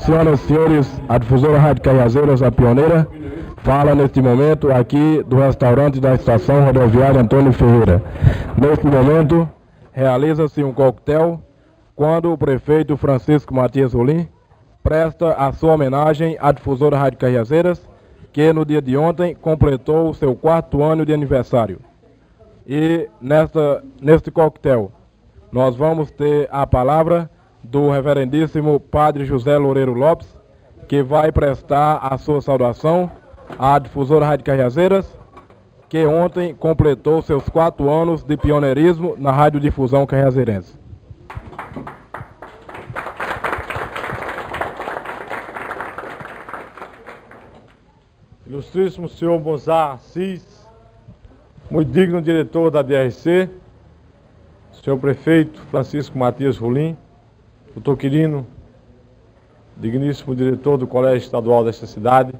Senhoras e senhores, a difusora Rádio Cajazeiras, a pioneira, fala neste momento aqui do restaurante da estação rodoviária Antônio Ferreira. Neste momento, realiza-se um coquetel quando o prefeito Francisco Matias Rolim presta a sua homenagem à difusora Rádio Cajazeiras, que no dia de ontem completou o seu 4º ano de aniversário. E neste coquetel, nós vamos ter a palavra do reverendíssimo Padre José Loureiro Lopes, que vai prestar a sua saudação à difusora Rádio Cajazeiras, que ontem completou seus 4 anos de pioneirismo na radiodifusão cajazeirense. Ilustríssimo senhor Mozart Assis, muito digno diretor da DRC, senhor prefeito Francisco Matias Rolim, doutor Quirino, digníssimo diretor do Colégio Estadual desta cidade,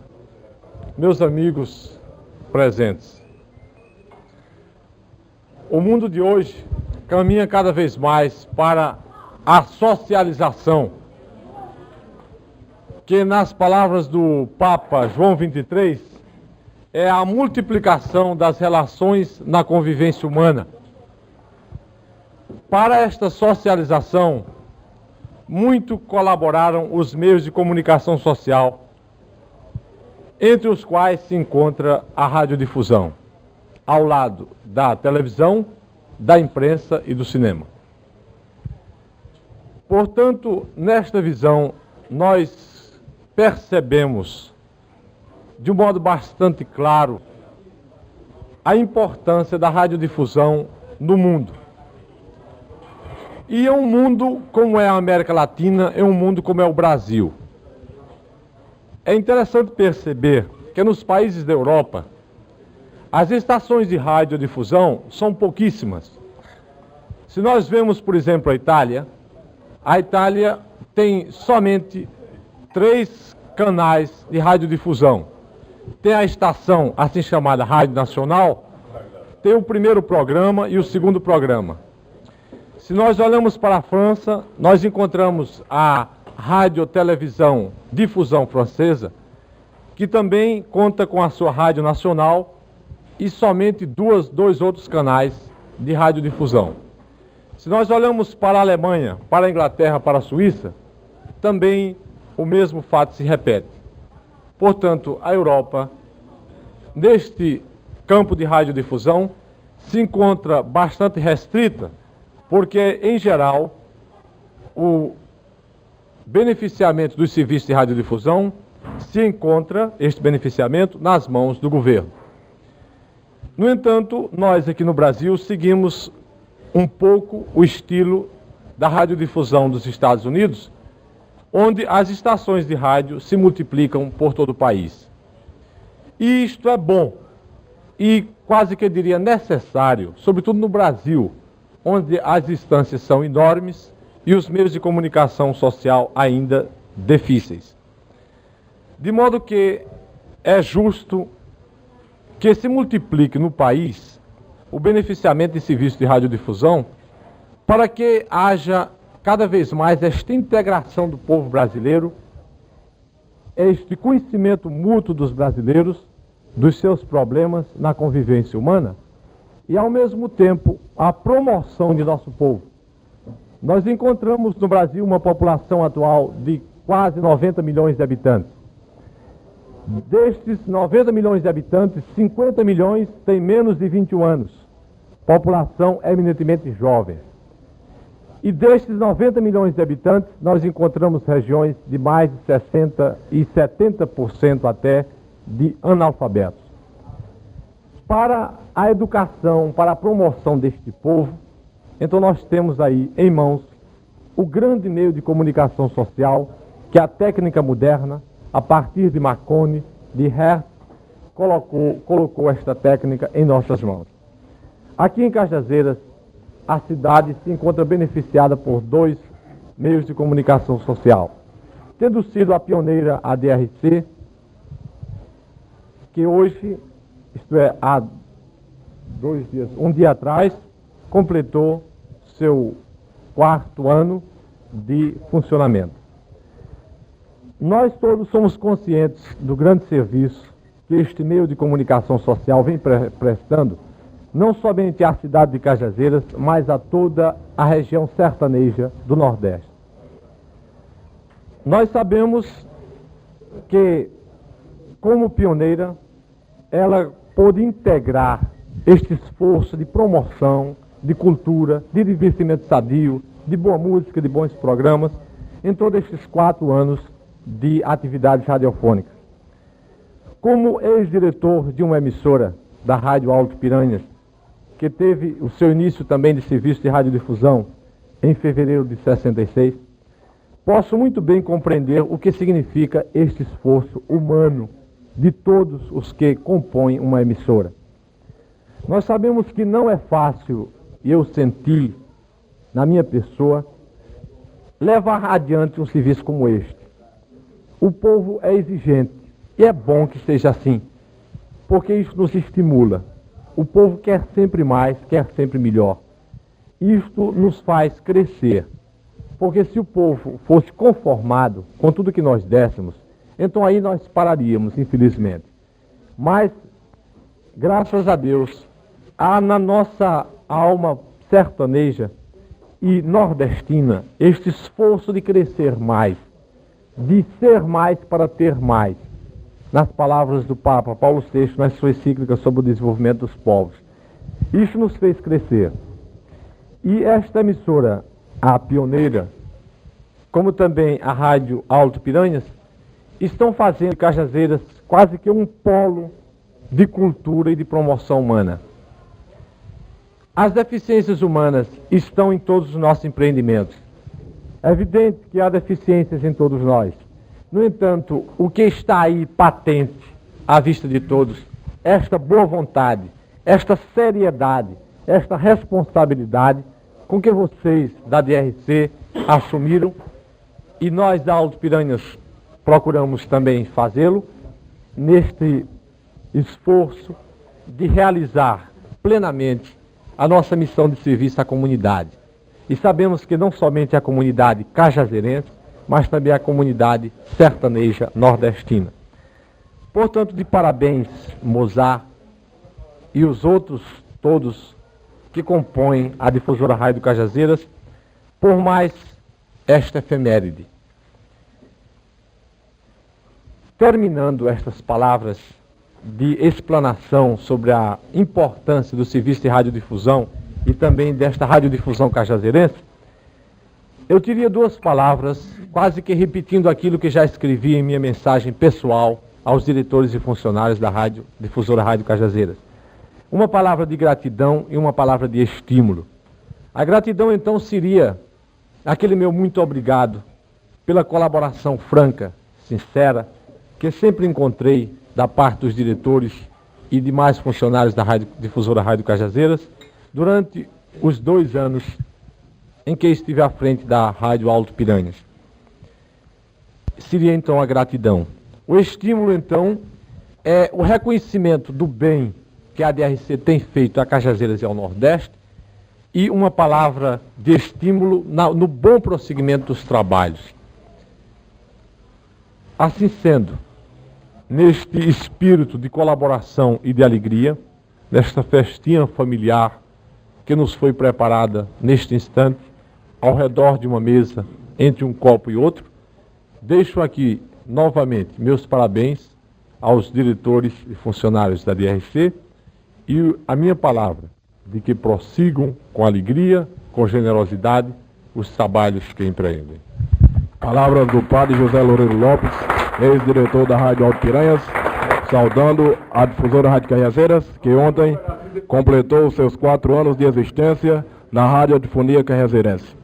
meus amigos presentes. O mundo de hoje caminha cada vez mais para a socialização, que nas palavras do Papa João XXIII é a multiplicação das relações na convivência humana. Para esta socialização, muito colaboraram os meios de comunicação social, entre os quais se encontra a radiodifusão, ao lado da televisão, da imprensa e do cinema. Portanto, nesta visão, nós percebemos, de um modo bastante claro, a importância da radiodifusão no mundo. E é um mundo como é a América Latina, é um mundo como é o Brasil. É interessante perceber que nos países da Europa, as estações de radiodifusão são pouquíssimas. Se nós vemos, por exemplo, a Itália tem somente 3 canais de radiodifusão. Tem a estação, assim chamada Rádio Nacional, tem o primeiro programa e o segundo programa. Se nós olhamos para a França, nós encontramos a Rádio-Televisão Difusão Francesa, que também conta com a sua Rádio Nacional e somente dois outros canais de radiodifusão. Se nós olhamos para a Alemanha, para a Inglaterra, para a Suíça, também o mesmo fato se repete. Portanto, a Europa, neste campo de radiodifusão, se encontra bastante restrita, porque, em geral, o beneficiamento dos serviços de radiodifusão se encontra, este beneficiamento, nas mãos do governo. No entanto, nós aqui no Brasil seguimos um pouco o estilo da radiodifusão dos Estados Unidos, onde as estações de rádio se multiplicam por todo o país. E isto é bom e quase que eu diria necessário, sobretudo no Brasil, onde as distâncias são enormes e os meios de comunicação social ainda difíceis. De modo que é justo que se multiplique no país o beneficiamento de serviços de radiodifusão para que haja cada vez mais esta integração do povo brasileiro, este conhecimento mútuo dos brasileiros, dos seus problemas na convivência humana, e, ao mesmo tempo, a promoção de nosso povo. Nós encontramos no Brasil uma população atual de quase 90 milhões de habitantes. Destes 90 milhões de habitantes, 50 milhões têm menos de 21 anos. População eminentemente jovem. E destes 90 milhões de habitantes, nós encontramos regiões de mais de 60% e 70% até de analfabetos. Para a educação, para a promoção deste povo, então nós temos aí em mãos o grande meio de comunicação social que a técnica moderna, a partir de Marconi, de Hertz, colocou esta técnica em nossas mãos. Aqui em Cajazeiras, a cidade se encontra beneficiada por 2 meios de comunicação social, tendo sido a pioneira a DRC, que hoje, isto é, há 2 dias, um dia atrás, completou seu 4º ano de funcionamento. Nós todos somos conscientes do grande serviço que este meio de comunicação social vem prestando, não somente à cidade de Cajazeiras, mas a toda a região sertaneja do Nordeste. Nós sabemos que, como pioneira, ela pôde integrar este esforço de promoção, de cultura, de divertimento sadio, de boa música, de bons programas, em todos estes 4 anos de atividades radiofônicas. Como ex-diretor de uma emissora da Rádio Alto Piranhas, que teve o seu início também de serviço de radiodifusão em fevereiro de 66, posso muito bem compreender o que significa este esforço humano de todos os que compõem uma emissora. Nós sabemos que não é fácil, e eu senti na minha pessoa, levar adiante um serviço como este. O povo é exigente, e é bom que seja assim, porque isso nos estimula. O povo quer sempre mais, quer sempre melhor. Isto nos faz crescer, porque se o povo fosse conformado com tudo que nós dessemos, então aí nós pararíamos, infelizmente. Mas, graças a Deus, há na nossa alma sertaneja e nordestina este esforço de crescer mais, de ser mais para ter mais. Nas palavras do Papa Paulo VI, na sua encíclica sobre o desenvolvimento dos povos. Isso nos fez crescer. E esta emissora, a pioneira, como também a Rádio Alto Piranhas, estão fazendo de Cajazeiras quase que um polo de cultura e de promoção humana. As deficiências humanas estão em todos os nossos empreendimentos. É evidente que há deficiências em todos nós. No entanto, o que está aí patente à vista de todos, esta boa vontade, esta seriedade, esta responsabilidade com que vocês da DRC assumiram, e nós da Alto Piranhas procuramos também fazê-lo, neste esforço de realizar plenamente a nossa missão de serviço à comunidade. E sabemos que não somente a comunidade cajazeirense, mas também a comunidade sertaneja nordestina. Portanto, de parabéns, Mozart, e os outros todos que compõem a difusora Rádio Cajazeiras, por mais esta efeméride. Terminando estas palavras de explanação sobre a importância do serviço de radiodifusão e também desta radiodifusão cajazeirense, eu teria 2 palavras, quase que repetindo aquilo que já escrevi em minha mensagem pessoal aos diretores e funcionários da difusora Rádio Cajazeiras. Uma palavra de gratidão e uma palavra de estímulo. A gratidão, então, seria aquele meu muito obrigado pela colaboração franca, sincera, que sempre encontrei da parte dos diretores e demais funcionários da difusora Rádio Cajazeiras durante os 2 anos em que estive à frente da Rádio Alto Piranhas. Seria então a gratidão. O estímulo então é o reconhecimento do bem que a DRC tem feito a Cajazeiras e ao Nordeste e uma palavra de estímulo no bom prosseguimento dos trabalhos. Assim sendo, neste espírito de colaboração e de alegria, nesta festinha familiar que nos foi preparada neste instante, ao redor de uma mesa, entre um copo e outro, deixo aqui novamente meus parabéns aos diretores e funcionários da DRC e a minha palavra de que prossigam com alegria, com generosidade, os trabalhos que empreendem. Palavras do padre José Loureiro Lopes, ex-diretor da Rádio Alto Piranhas, saudando a difusora Rádio Cajazeiras, que ontem completou seus 4 anos de existência na radiofonia cajazeirense.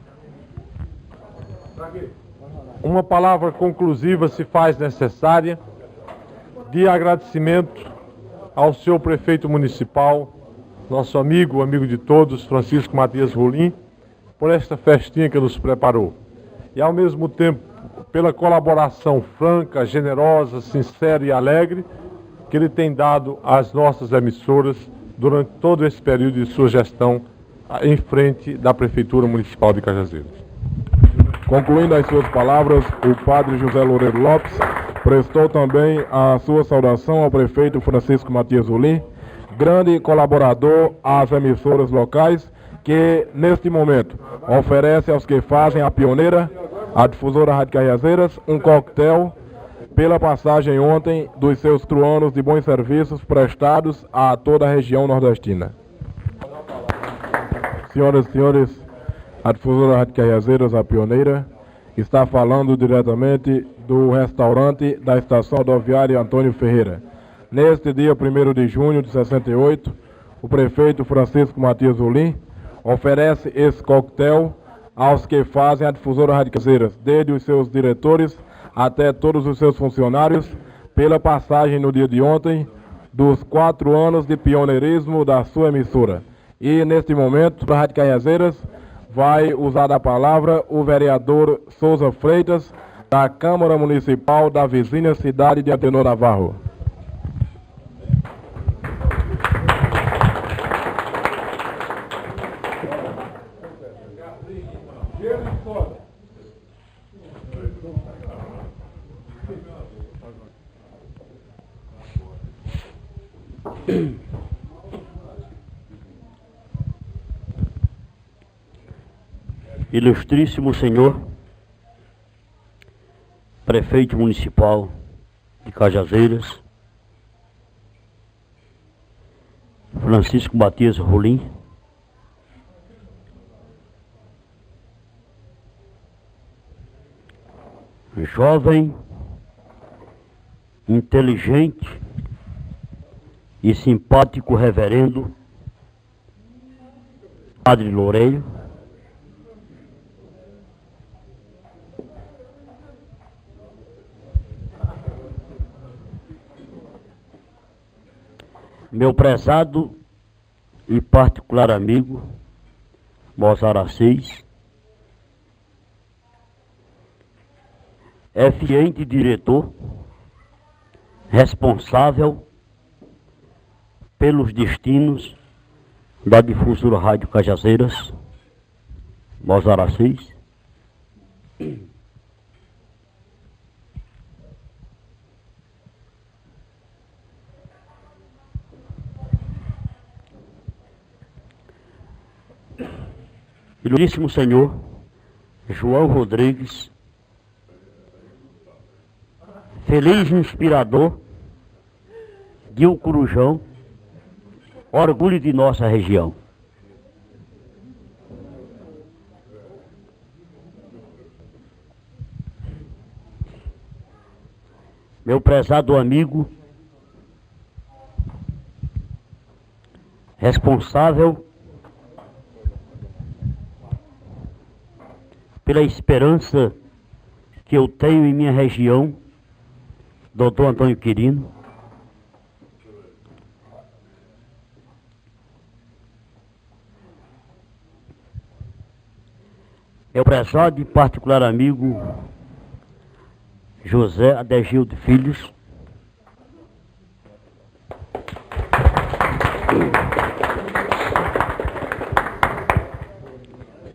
Uma palavra conclusiva se faz necessária de agradecimento ao senhor prefeito municipal, nosso amigo de todos, Francisco Matias Rolim, por esta festinha que nos preparou. E ao mesmo tempo, pela colaboração franca, generosa, sincera e alegre que ele tem dado às nossas emissoras durante todo esse período de sua gestão em frente da Prefeitura Municipal de Cajazeiras. Concluindo as suas palavras, o padre José Loureiro Lopes prestou também a sua saudação ao prefeito Francisco Matias Ulim, grande colaborador às emissoras locais, que neste momento oferece aos que fazem a pioneira, a difusora Rádio Cajazeiras, um coquetel pela passagem ontem dos seus 4 anos de bons serviços prestados a toda a região nordestina. Senhoras e senhores, a difusora Rádio Cajazeiras, a pioneira, está falando diretamente do restaurante da Estação Rodoviária Antônio Ferreira. Neste dia 1º de junho de 68, o prefeito Francisco Matias Ulim oferece esse coquetel aos que fazem a difusora Rádio Cajazeiras, desde os seus diretores até todos os seus funcionários, pela passagem no dia de ontem dos 4 anos de pioneirismo da sua emissora. E neste momento, a Rádio Cajazeiras vai usar da palavra o vereador Souza Freitas, da Câmara Municipal da vizinha cidade de Antenor Navarro. Ilustríssimo senhor prefeito municipal de Cajazeiras, Francisco Matias Ulim, jovem, inteligente e simpático reverendo Padre Loureiro, meu prezado e particular amigo Mozart Assis, eficiente diretor, responsável pelos destinos da difusora Rádio Cajazeiras, Mozart Assis, ilustríssimo senhor João Rodrigues, feliz inspirador de Ucurujão, orgulho de nossa região. Meu prezado amigo, responsável pela esperança que eu tenho em minha região, Dr. Antônio Quirino, meu prezado e particular amigo José Adegildo Filhos,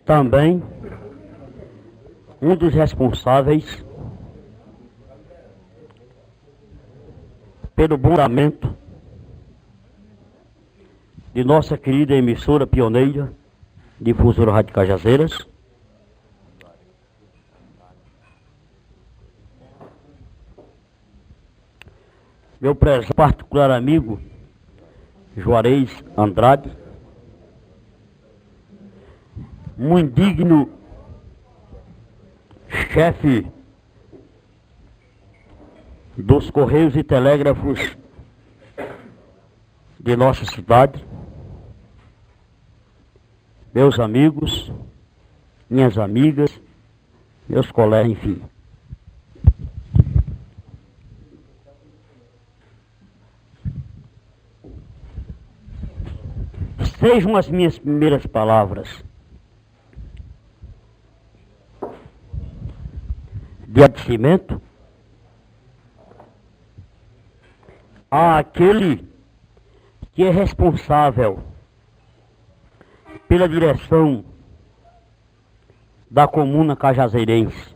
também um dos responsáveis pelo bom andamento de nossa querida emissora pioneira, difusora Rádio Cajazeiras, meu prezado particular amigo Juarez Andrade, muito digno chefe dos Correios e Telégrafos de nossa cidade, meus amigos, minhas amigas, meus colegas, enfim. Sejam as minhas primeiras palavras de agradecimento àquele que é responsável pela direção da comuna cajazeirense,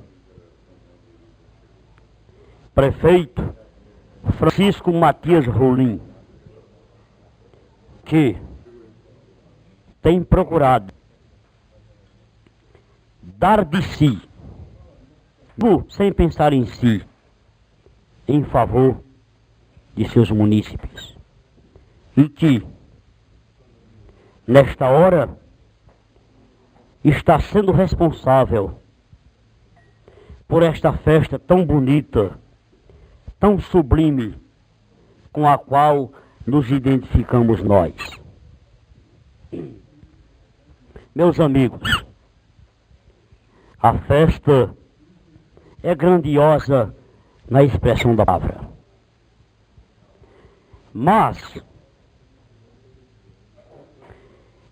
prefeito Francisco Matias Rolim, que tem procurado dar de si, sem pensar em si, em favor de seus munícipes. E que, nesta hora, está sendo responsável por esta festa tão bonita, tão sublime, com a qual nos identificamos nós. Meus amigos, a festa é grandiosa na expressão da palavra. Mas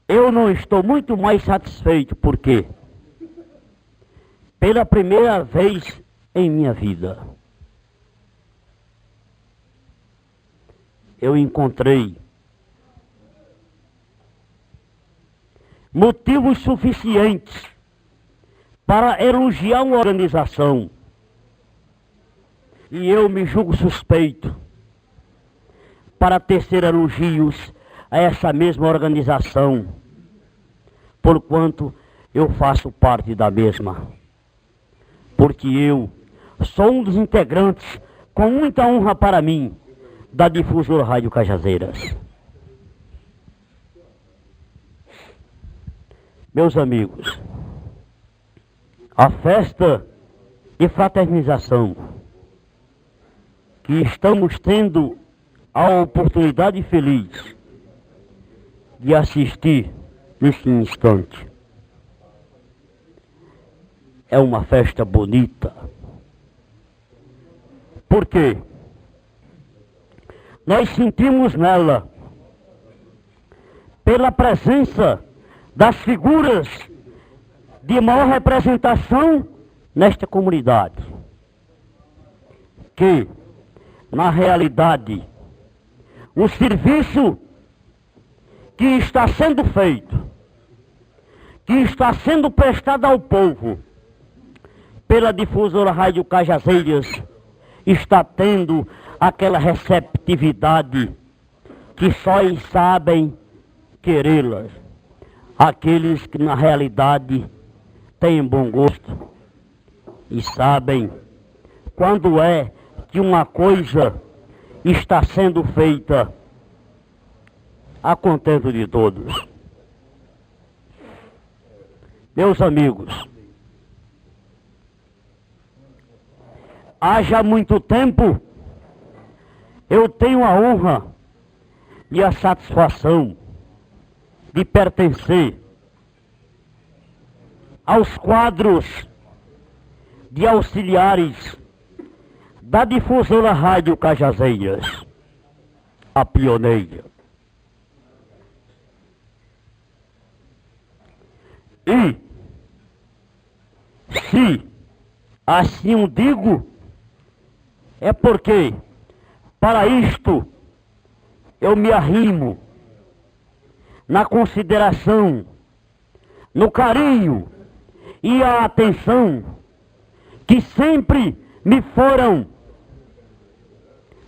eu não estou muito mais satisfeito, porque pela primeira vez em minha vida eu encontrei motivos suficientes para elogiar uma organização, e eu me julgo suspeito para tecer elogios a essa mesma organização, porquanto eu faço parte da mesma, porque eu sou um dos integrantes, com muita honra para mim, da Difusora Rádio Cajazeiras. Meus amigos, a festa de fraternização que estamos tendo a oportunidade feliz de assistir nesse instante é uma festa bonita. Por quê? Nós sentimos nela, pela presença das figuras de maior representação nesta comunidade, que, na realidade, o serviço que está sendo feito, que está sendo prestado ao povo pela Difusora Rádio Cajazeiras, está tendo aquela receptividade que só sabem querê-las aqueles que na realidade têm bom gosto e sabem quando é que uma coisa está sendo feita a contento de todos. Meus amigos, há já muito tempo eu tenho a honra e a satisfação de pertencer aos quadros de auxiliares da Difusora Rádio Cajazeiras, a pioneira. E, se assim o digo, é porque, para isto, eu me arrimo na consideração, no carinho e a atenção que sempre me foram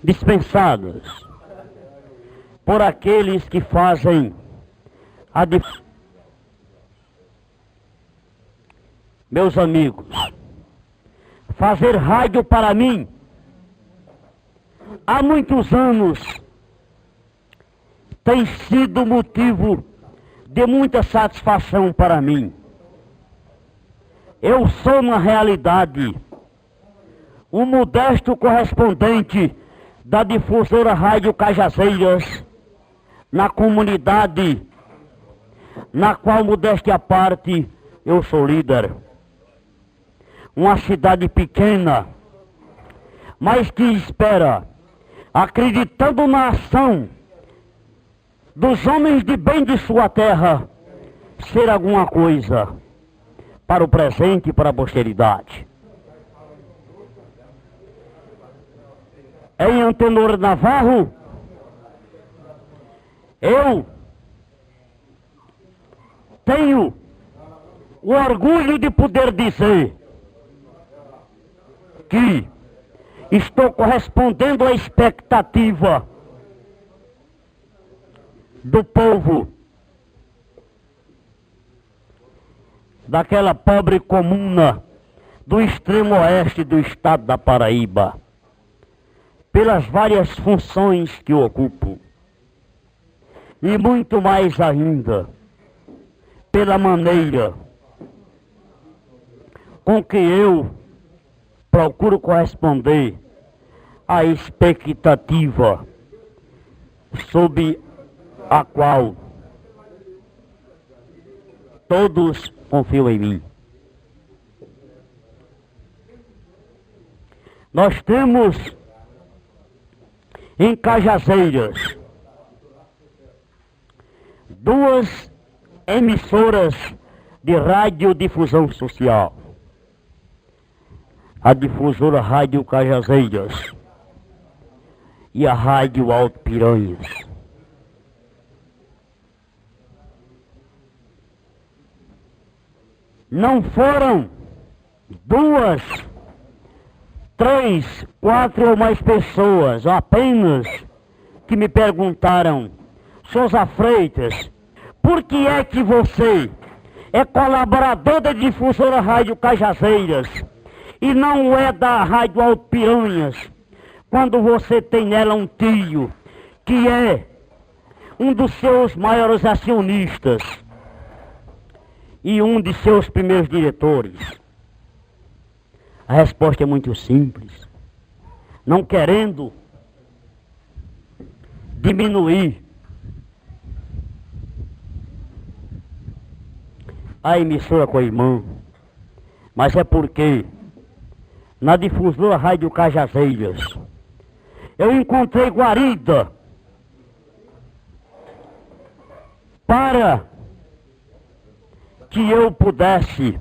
dispensadas por aqueles que fazem a difusão. Meus amigos, fazer rádio para mim, há muitos anos, tem sido motivo de muita satisfação para mim. Eu sou, na realidade, um modesto correspondente da Difusora Rádio Cajazeiras na comunidade, na qual, modéstia à parte, eu sou líder. Uma cidade pequena, mas que espera, acreditando na ação dos homens de bem de sua terra, ser alguma coisa para o presente e para a posteridade. Em Antenor Navarro, eu tenho o orgulho de poder dizer que estou correspondendo à expectativa do povo daquela pobre comuna do extremo oeste do estado da Paraíba, pelas várias funções que ocupo, e muito mais ainda, pela maneira com que eu procuro corresponder à expectativa sob a qual todos confiam em mim. Nós temos em Cajazeiras 2 emissoras de radiodifusão social. A difusora Rádio Cajazeiras e a Rádio Alto Piranhas. Não foram 2, 3, 4 ou mais pessoas apenas que me perguntaram: Souza Freitas, por que é que você é colaborador da difusora Rádio Cajazeiras e não é da Rádio Alto Piranhas, quando você tem nela um tio que é um dos seus maiores acionistas e um de seus primeiros diretores? A resposta é muito simples. Não querendo diminuir a emissora com a irmã, mas é porque na difusora Rádio Cajazeiras eu encontrei guarida para que eu pudesse,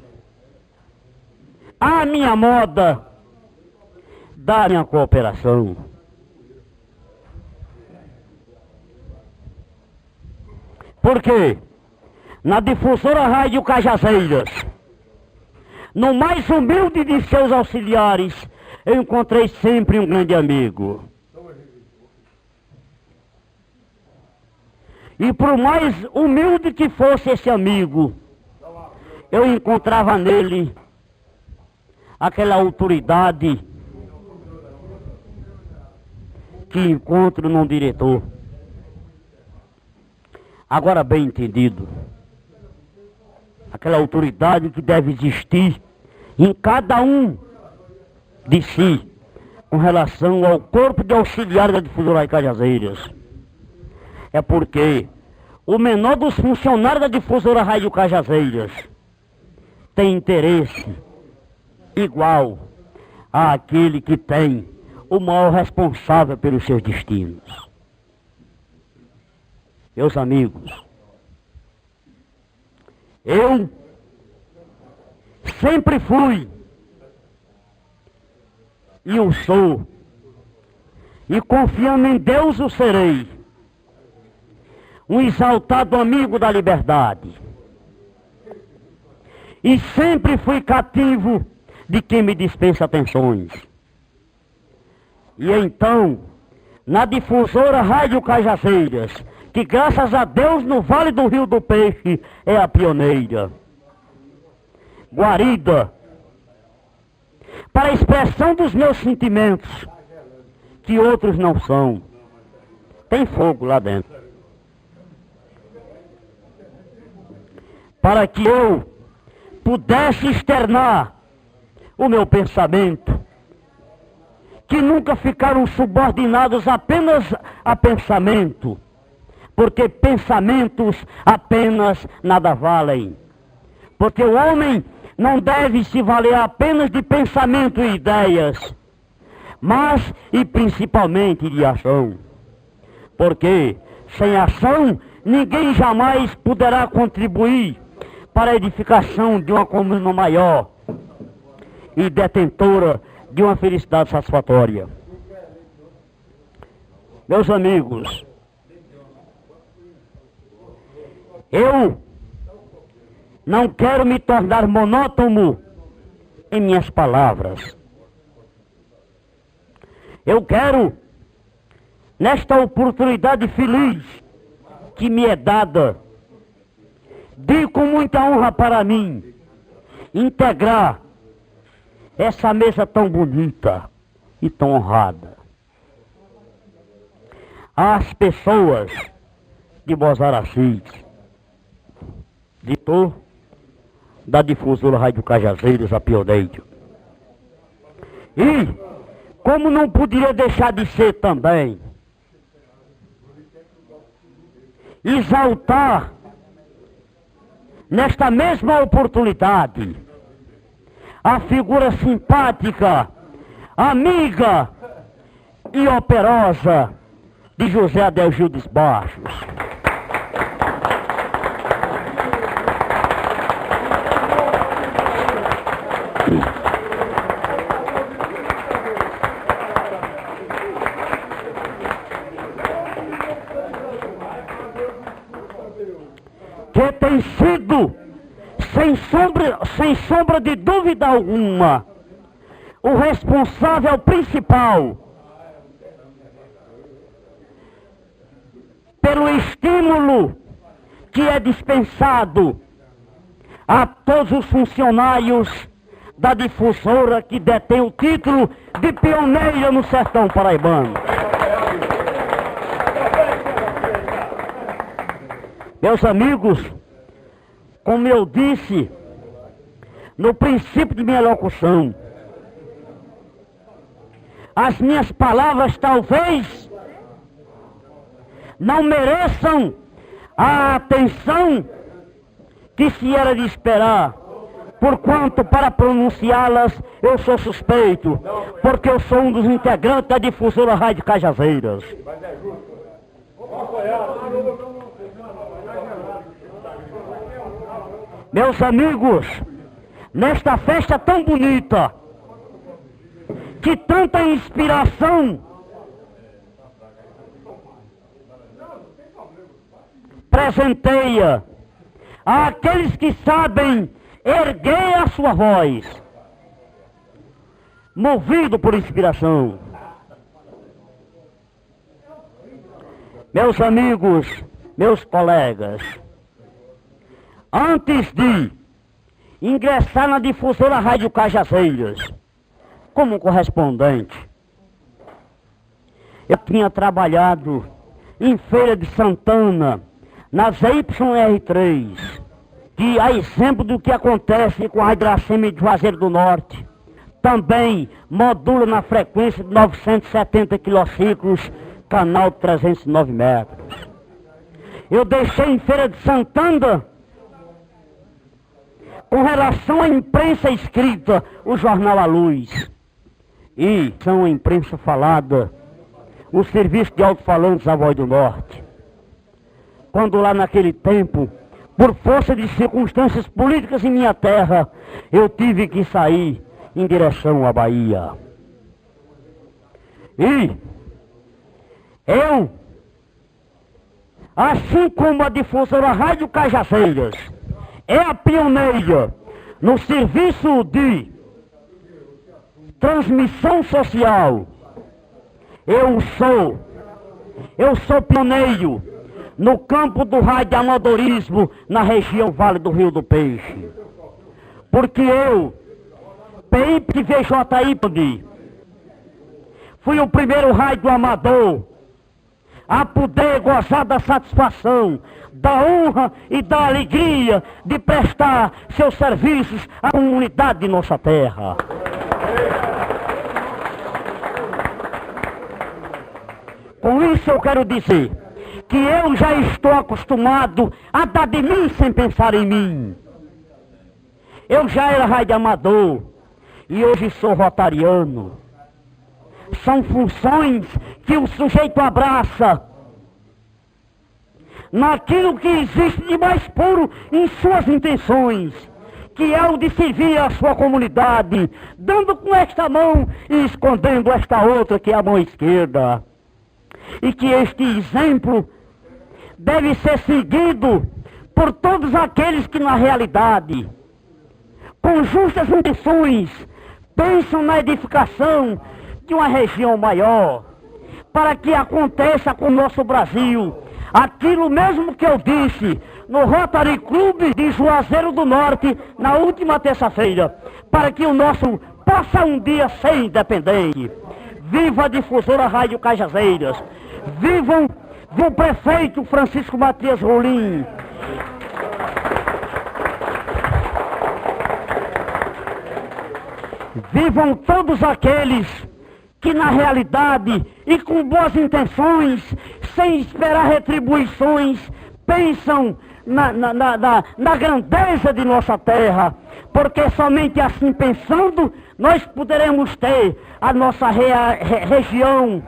à minha moda, dar minha cooperação. Porque na difusora Rádio Cajazeiras, no mais humilde de seus auxiliares, eu encontrei sempre um grande amigo. E por mais humilde que fosse esse amigo, eu encontrava nele aquela autoridade que encontro num diretor. Agora bem entendido, aquela autoridade que deve existir em cada um de si, com relação ao corpo de auxiliar da difusora de Cajazeiras. É porque o menor dos funcionários da difusora Rádio Cajazeiras tem interesse igual àquele que tem o maior responsável pelos seus destinos. Meus amigos, eu sempre fui e o sou, e confiando em Deus o serei, um exaltado amigo da liberdade. E sempre fui cativo de quem me dispensa atenções. E então, na difusora Rádio Cajazeiras, que graças a Deus no Vale do Rio do Peixe é a pioneira, guarida para a expressão dos meus sentimentos, que outros não são. Tem fogo lá dentro. Para que eu pudesse externar o meu pensamento, que nunca ficaram subordinados apenas a pensamento, porque pensamentos apenas nada valem. Porque o homem não deve se valer apenas de pensamento e ideias, mas e principalmente de ação. Porque sem ação ninguém jamais poderá contribuir para a edificação de uma comuna maior e detentora de uma felicidade satisfatória. Meus amigos, eu Não quero me tornar monótono em minhas palavras. Eu quero, nesta oportunidade feliz que me é dada, de com muita honra para mim, integrar essa mesa tão bonita e tão honrada. As pessoas de Mozaracis, diretor da difusora Rádio Cajazeiros, a pioneira. E, como não poderia deixar de ser também, exaltar, nesta mesma oportunidade, a figura simpática, amiga e operosa de José Adelgildes Bastos. Que tem sido, sem sombra de dúvida alguma, o responsável principal pelo estímulo que é dispensado a todos os funcionários da difusora que detém o título de pioneira no sertão paraibano. Meus amigos, como eu disse no princípio de minha locução, as minhas palavras talvez não mereçam a atenção que se era de esperar, porquanto para pronunciá-las eu sou suspeito, porque eu sou um dos integrantes da difusora Rádio Cajazeiras. Meus amigos, nesta festa tão bonita, que tanta inspiração presenteia àqueles que sabem erguer a sua voz, movido por inspiração. Meus amigos, meus colegas, antes de ingressar na difusora Rádio Cajazeiras como correspondente, eu tinha trabalhado em Feira de Santana, na ZYR3, que a exemplo do que acontece com a Rádio de Juazeiro do Norte, também modula na frequência de 970 quilociclos, canal de 309 metros. Eu deixei em Feira de Santana, com relação à imprensa escrita, o jornal A Luz, e são a imprensa falada, o serviço de alto-falantes A Voz do Norte. Quando lá naquele tempo, por força de circunstâncias políticas em minha terra, eu tive que sair em direção à Bahia. E eu, assim como a difusora Rádio Cajazeiras é a pioneira no serviço de transmissão social, eu sou pioneiro no campo do radioamadorismo na região Vale do Rio do Peixe. Porque eu, PIP-VJI, fui o primeiro radioamador a poder gozar da satisfação, da honra e da alegria de prestar seus serviços à comunidade de nossa terra. Com isso eu quero dizer que eu já estou acostumado a dar de mim sem pensar em mim. Eu já era radioamador e hoje sou rotariano. São funções que o sujeito abraça naquilo que existe de mais puro em suas intenções, que é o de servir a sua comunidade, dando com esta mão e escondendo esta outra, que é a mão esquerda. E que este exemplo deve ser seguido por todos aqueles que na realidade, com justas intenções, pensam na edificação de uma região maior, para que aconteça com o nosso Brasil aquilo mesmo que eu disse no Rotary Club de Juazeiro do Norte na última terça-feira, para que o nosso possa um dia ser independente. Viva a difusora Rádio Cajazeiras, viva o prefeito Francisco Matias Rolim, vivam todos aqueles que na realidade e com boas intenções, sem esperar retribuições, pensam na grandeza de nossa terra, porque somente assim pensando nós poderemos ter a nossa região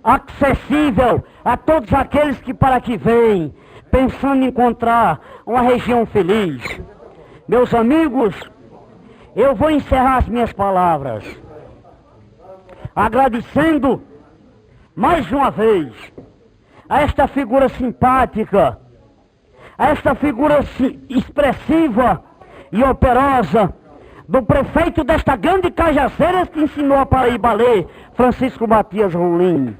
acessível a todos aqueles que para aqui vêm, pensando em encontrar uma região feliz. Meus amigos, eu vou encerrar as minhas palavras agradecendo mais uma vez a esta figura simpática, a esta figura expressiva e operosa do prefeito desta grande Cajazeiras que ensinou a Paraíba a ler, Francisco Matias Rolim.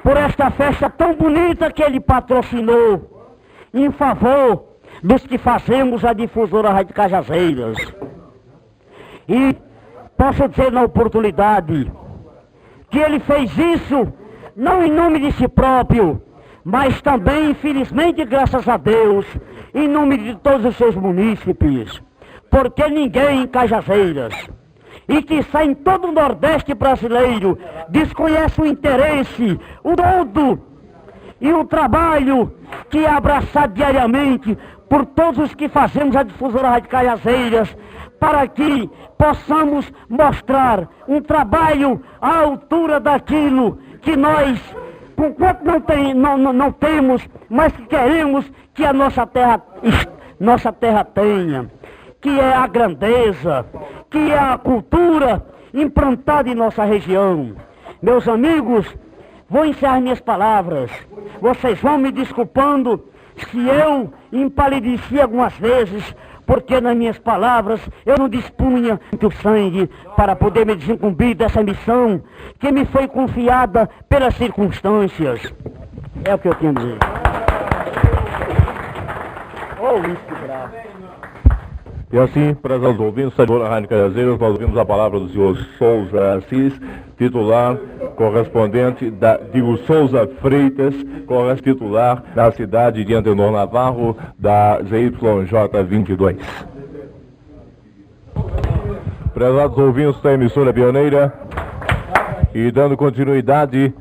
Por esta festa tão bonita que ele patrocinou em favor dos que fazemos a difusora Rádio Cajazeiras. E posso dizer na oportunidade que ele fez isso não em nome de si próprio, mas também, infelizmente, graças a Deus, em nome de todos os seus munícipes, porque ninguém em Cajazeiras, e que sai em todo o Nordeste brasileiro, desconhece o interesse, o todo e o trabalho que é abraçado diariamente por todos os que fazemos a difusora Rádio Cajazeiras, para que possamos mostrar um trabalho à altura daquilo que nós, com quanto não temos, mas que queremos que a nossa terra tenha, que é a grandeza, que é a cultura implantada em nossa região. Meus amigos, vou encerrar minhas palavras. Vocês vão me desculpando se eu empalideci algumas vezes, porque nas minhas palavras eu não dispunha do sangue para poder me desincumbir dessa missão que me foi confiada pelas circunstâncias. É o que eu tenho a dizer. E assim, prezados ouvintes, da Rádio Cajazeiras, nós ouvimos a palavra do senhor Souza Assis, titular, correspondente Souza Freitas, titular da cidade de Antenor Navarro, da ZYJ 22. Prezados ouvintes da emissora pioneira, e dando continuidade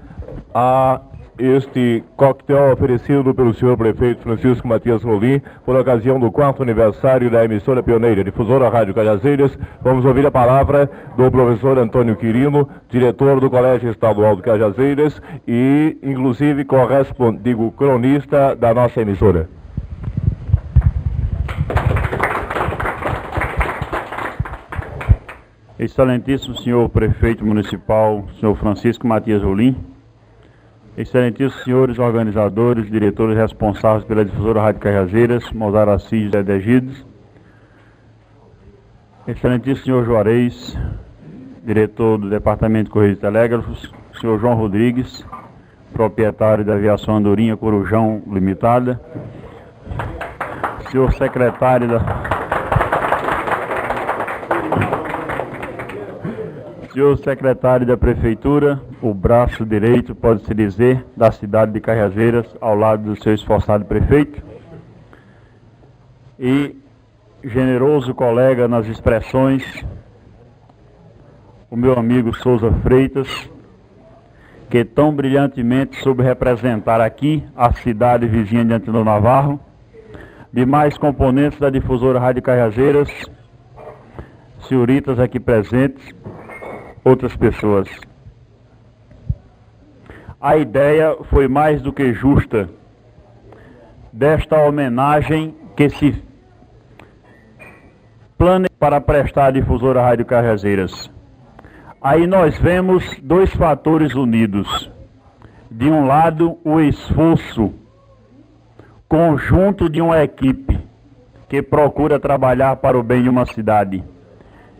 a este coquetel oferecido pelo senhor prefeito Francisco Matias Rolim por ocasião do 4º aniversário da emissora pioneira, difusora Rádio Cajazeiras, vamos ouvir a palavra do professor Antônio Quirino, diretor do Colégio Estadual de Cajazeiras e, inclusive, cronista da nossa emissora. Excelentíssimo senhor prefeito municipal, senhor Francisco Matias Rolim, excelentíssimos senhores organizadores, diretores responsáveis pela difusora Rádio Cajazeiras, Mozart Assis e Edegides, excelentíssimo senhor Juarez, diretor do Departamento de Correios e Telégrafos, senhor João Rodrigues, proprietário da Aviação Andorinha Corujão Limitada, senhor secretário da Prefeitura, o braço direito, pode-se dizer, da cidade de Cajazeiras, ao lado do seu esforçado prefeito, e generoso colega nas expressões, o meu amigo Souza Freitas, que tão brilhantemente soube representar aqui a cidade vizinha de Antenor Navarro, demais componentes da difusora Rádio Cajazeiras, senhoritas aqui presentes, outras pessoas. A ideia foi mais do que justa desta homenagem que se planeja para prestar à difusora Rádio Cajazeiras. Aí nós vemos dois fatores unidos. de um lado, o esforço conjunto de uma equipe que procura trabalhar para o bem de uma cidade.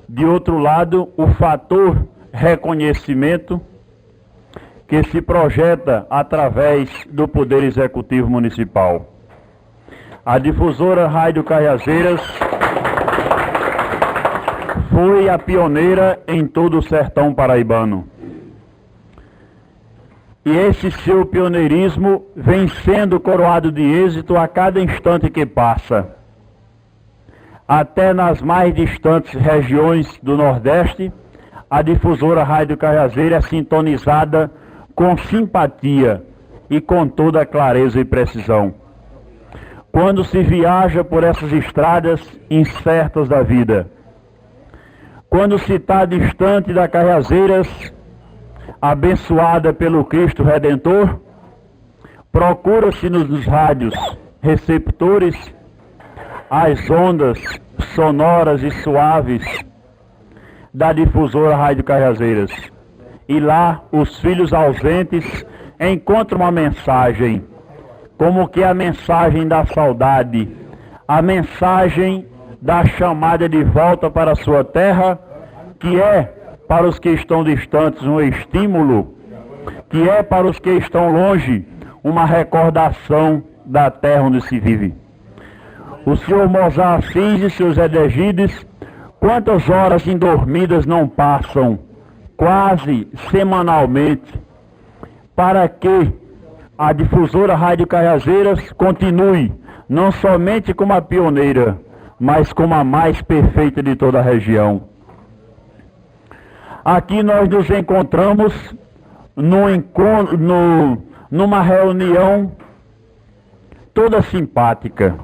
De outro lado, o fator reconhecimento que se projeta através do Poder Executivo Municipal. A difusora Rádio Cajazeiras foi a pioneira em todo o sertão paraibano. E esse seu pioneirismo vem sendo coroado de êxito a cada instante que passa. Até nas mais distantes regiões do Nordeste, a difusora Rádio Cajazeiras é sintonizada com simpatia e com toda clareza e precisão. Quando se viaja por essas estradas incertas da vida, quando se está distante da Cajazeiras, abençoada pelo Cristo Redentor, procura-se nos rádios receptores as ondas sonoras e suaves da difusora Rádio Cajazeiras. E lá os filhos ausentes encontram uma mensagem, como que a mensagem da saudade, a mensagem da chamada de volta para a sua terra, que é para os que estão distantes um estímulo, que é para os que estão longe uma recordação da terra onde se vive. O senhor Mozart Assis e seus Edegides, quantas horas indormidas não passam, quase semanalmente, para que a difusora Rádio Cajazeiras continue, não somente como a pioneira, mas como a mais perfeita de toda a região. Aqui nós nos encontramos numa reunião toda simpática.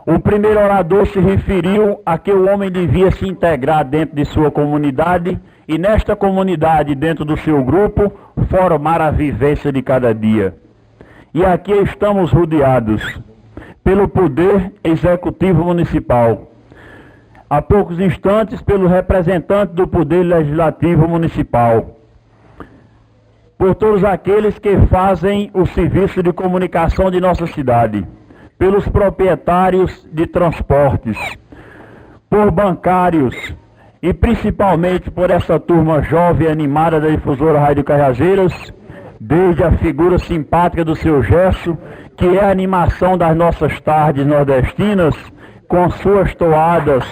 O primeiro orador se referiu a que o homem devia se integrar dentro de sua comunidade e nesta comunidade, dentro do seu grupo, formar a vivência de cada dia. E aqui estamos rodeados pelo Poder Executivo Municipal. Há poucos instantes, pelo representante do Poder Legislativo Municipal. Por todos aqueles que fazem o serviço de comunicação de nossa cidade. Pelos proprietários de transportes, por bancários e principalmente por essa turma jovem e animada da difusora Rádio Cajazeiras, desde a figura simpática do seu Gerson, que é a animação das nossas tardes nordestinas, com suas toadas,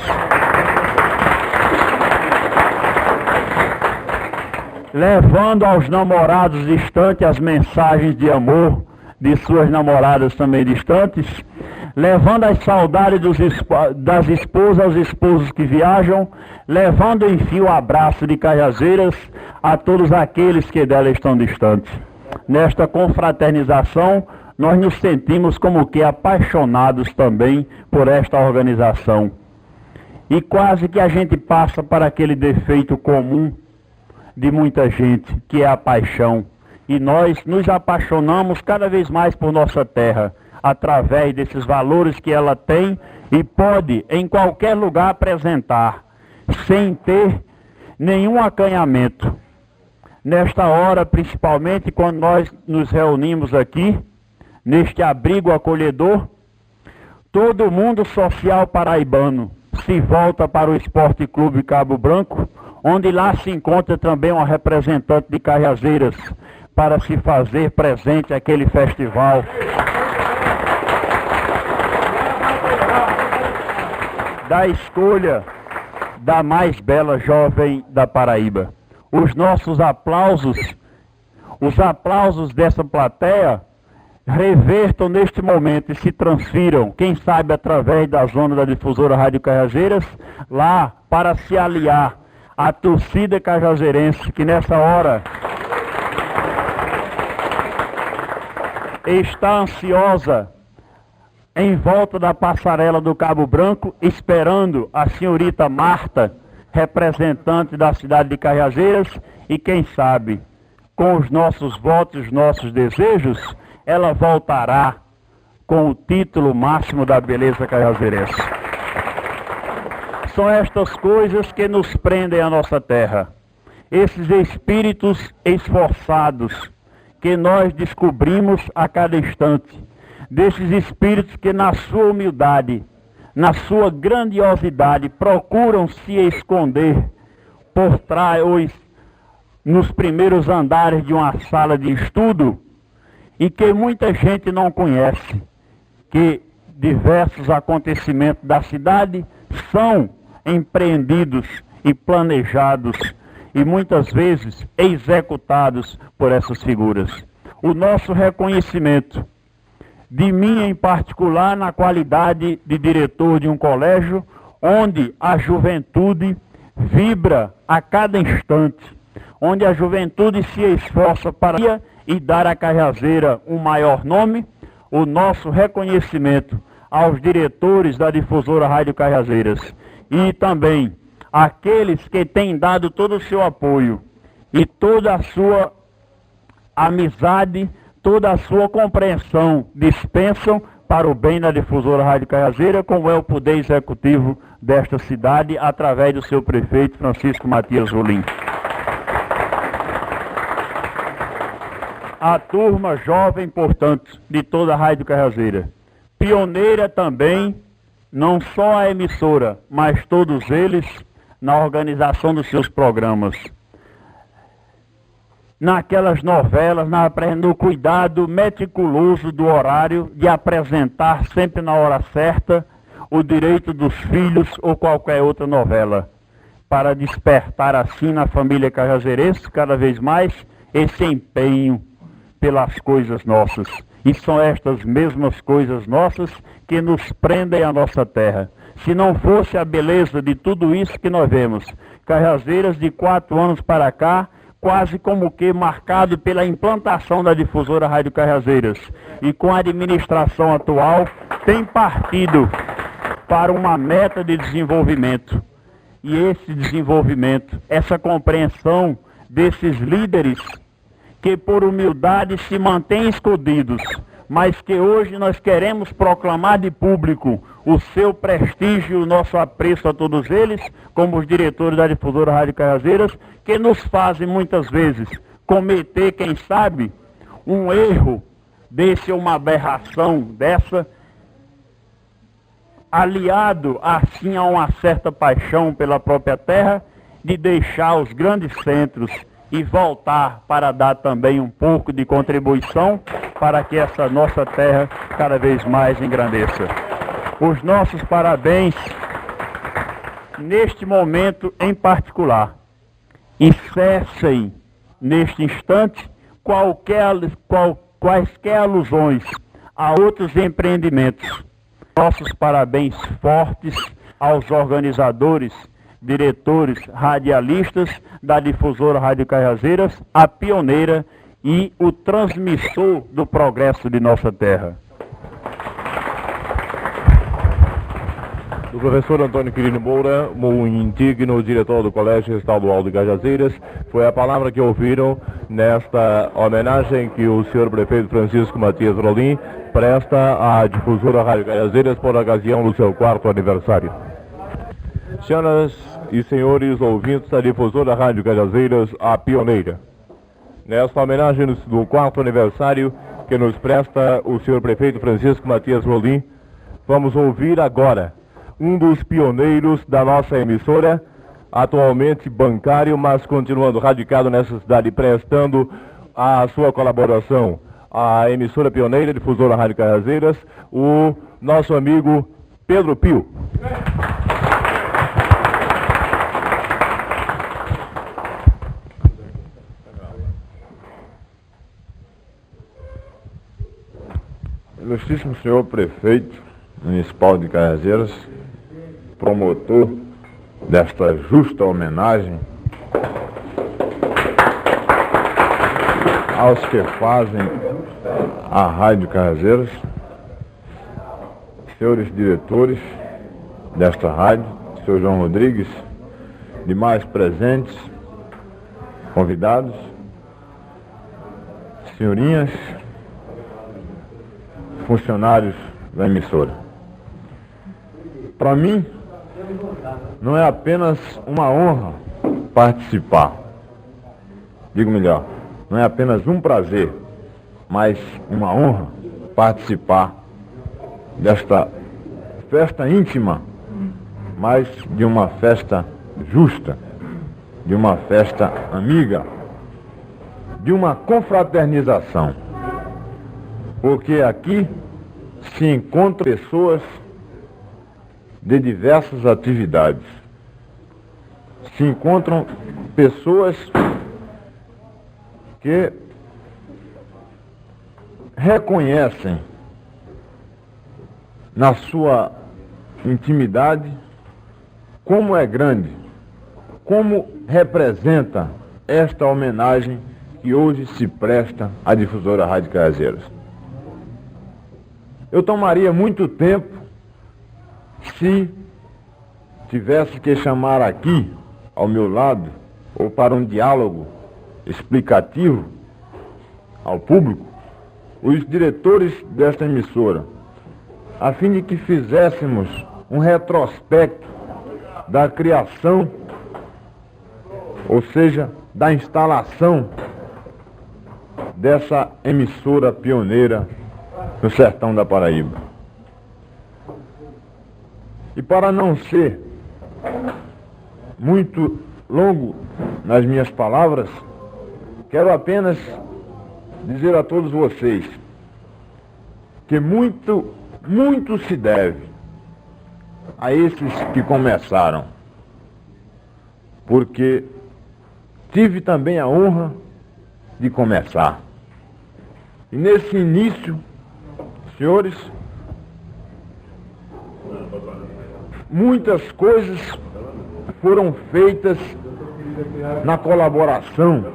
levando aos namorados distantes as mensagens de amor de suas namoradas também distantes, levando as saudades das esposas aos esposos que viajam, levando enfim o abraço de Cajazeiras a todos aqueles que dela estão distantes. Nesta confraternização, nós nos sentimos como que apaixonados também por esta organização. E quase que a gente passa para aquele defeito comum de muita gente, que é a paixão. E nós nos apaixonamos cada vez mais por nossa terra, através desses valores que ela tem e pode em qualquer lugar apresentar, sem ter nenhum acanhamento. Nesta hora, principalmente quando nós nos reunimos aqui, neste abrigo acolhedor, todo o mundo social paraibano se volta para o Esporte Clube Cabo Branco, onde lá se encontra também uma representante de Cajazeiras, para se fazer presente aquele festival. Da escolha da mais bela jovem da Paraíba. Os nossos aplausos, os aplausos dessa plateia, revertam neste momento e se transfiram, quem sabe através da zona da difusora Rádio Cajazeiras, lá para se aliar à torcida cajazeirense, que nessa hora está ansiosa em volta da passarela do Cabo Branco, esperando a senhorita Marta, representante da cidade de Cajazeiras, e quem sabe, com os nossos votos, os nossos desejos, ela voltará com o título máximo da beleza cajazeirense. São estas coisas que nos prendem à nossa terra. Esses espíritos esforçados, que nós descobrimos a cada instante, desses espíritos que na sua humildade, na sua grandiosidade, procuram se esconder por trás ou nos primeiros andares de uma sala de estudo, e que muita gente não conhece, que diversos acontecimentos da cidade são empreendidos e planejados e muitas vezes executados por essas figuras. O nosso reconhecimento, de mim em particular, na qualidade de diretor de um colégio, onde a juventude vibra a cada instante, onde a juventude se esforça para e dar a Cajazeira um maior nome, o nosso reconhecimento aos diretores da difusora Rádio Cajazeiras e também aqueles que têm dado todo o seu apoio e toda a sua amizade, toda a sua compreensão dispensam para o bem da difusora Rádio Cajazeira, como é o poder executivo desta cidade, através do seu prefeito Francisco Matias Rolim. A turma jovem, portanto, de toda a Rádio Cajazeira, pioneira também, não só a emissora, mas todos eles na organização dos seus programas, naquelas novelas, no cuidado meticuloso do horário de apresentar sempre na hora certa o Direito dos Filhos ou qualquer outra novela, para despertar assim na família cajazeirense cada vez mais esse empenho pelas coisas nossas. E são estas mesmas coisas nossas que nos prendem à nossa terra. Se não fosse a beleza de tudo isso que nós vemos, Cajazeiras de 4 anos para cá, quase como que marcado pela implantação da difusora Rádio Cajazeiras, e com a administração atual, tem partido para uma meta de desenvolvimento. E esse desenvolvimento, essa compreensão desses líderes que por humildade se mantêm escondidos, mas que hoje nós queremos proclamar de público o seu prestígio e o nosso apreço a todos eles, como os diretores da difusora Rádio Cajazeiras, que nos fazem muitas vezes cometer, quem sabe, um erro desse ou uma aberração dessa, aliado assim a uma certa paixão pela própria terra, de deixar os grandes centros e voltar para dar também um pouco de contribuição para que essa nossa terra cada vez mais engrandeça. Os nossos parabéns neste momento em particular, e cessem neste instante quaisquer alusões a outros empreendimentos. Nossos parabéns fortes aos organizadores, diretores, radialistas da difusora Rádio Cajazeiras, a pioneira e o transmissor do progresso de nossa terra. Do professor Antônio Quirino Moura, o indigno diretor do Colégio Estadual de Cajazeiras, foi a palavra que ouviram nesta homenagem que o senhor prefeito Francisco Matias Rolim presta à difusora Rádio Cajazeiras por ocasião do seu 4º aniversário. Senhoras e senhores ouvintes da difusora Rádio Cajazeiras, a pioneira. Nesta homenagem do 4º aniversário que nos presta o senhor prefeito Francisco Matias Rolim, vamos ouvir agora um dos pioneiros da nossa emissora, atualmente bancário, mas continuando radicado nessa cidade, prestando a sua colaboração à emissora pioneira, difusora Rádio Cajazeiras, o nosso amigo Pedro Pio. Ilustríssimo senhor prefeito municipal de Cajazeiras, promotor desta justa homenagem aos que fazem a Rádio Cajazeiras, senhores diretores desta rádio, senhor João Rodrigues, demais presentes, convidados, senhorinhas, funcionários da emissora. Para mim, não é apenas uma honra participar. Digo melhor, não é apenas um prazer mas uma honra participar desta festa íntima, mas de uma festa justa, de uma festa amiga, de uma confraternização. Porque aqui se encontram pessoas de diversas atividades. Se encontram pessoas que reconhecem na sua intimidade como é grande, como representa esta homenagem que hoje se presta à difusora Rádio Cajazeiras. Eu tomaria muito tempo se tivesse que chamar aqui, ao meu lado, ou para um diálogo explicativo ao público, os diretores desta emissora, a fim de que fizéssemos um retrospecto da criação, ou seja, da instalação dessa emissora pioneira no sertão da Paraíba. E para não ser muito longo nas minhas palavras, quero apenas dizer a todos vocês que muito se deve a esses que começaram, porque tive também a honra de começar. E nesse início, senhores, muitas coisas foram feitas na colaboração,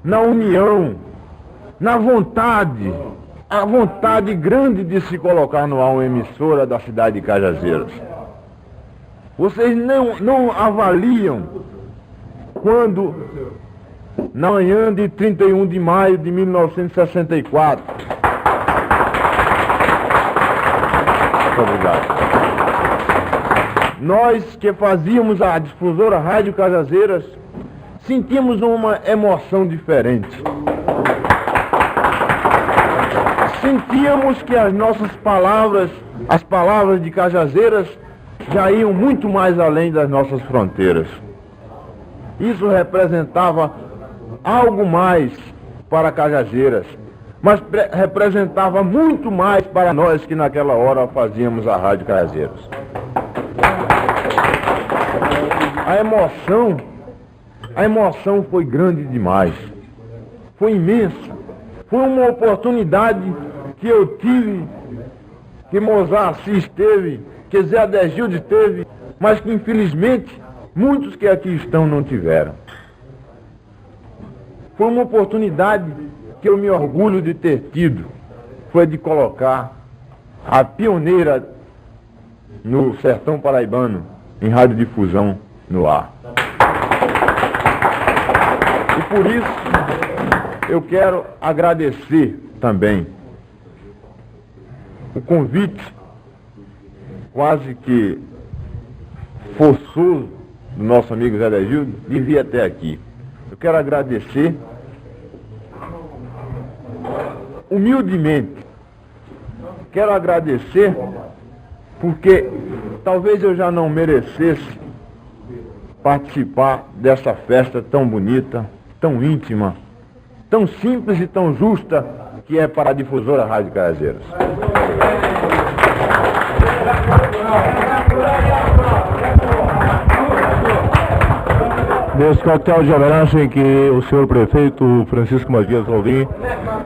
na união, na vontade, a vontade grande de se colocar no ar uma emissora da cidade de Cajazeiras. Vocês não avaliam quando, na manhã de 31 de maio de 1964, obrigado, nós que fazíamos a difusora Rádio Cajazeiras, sentimos uma emoção diferente. Sentíamos que as nossas palavras, as palavras de Cajazeiras, já iam muito mais além das nossas fronteiras. Isso representava algo mais para Cajazeiras, mas representava muito mais para nós que naquela hora fazíamos a Rádio Cajazeiras. A emoção foi grande demais, foi imensa, foi uma oportunidade que eu tive, que Mozart Assis teve, que Zé Adegildo teve, mas que infelizmente muitos que aqui estão não tiveram. Foi uma oportunidade que eu me orgulho de ter tido, foi de colocar a pioneira no sertão paraibano em radiodifusão no ar. E por isso eu quero agradecer também o convite quase que forçoso do nosso amigo Zé Adegildo de vir até aqui. Eu quero agradecer humildemente. Quero agradecer porque talvez eu já não merecesse participar dessa festa tão bonita, tão íntima, tão simples e tão justa que é para a difusora Rádio Cajazeiras. Nesse coquetel de homenagem que o senhor prefeito Francisco Matias Rolim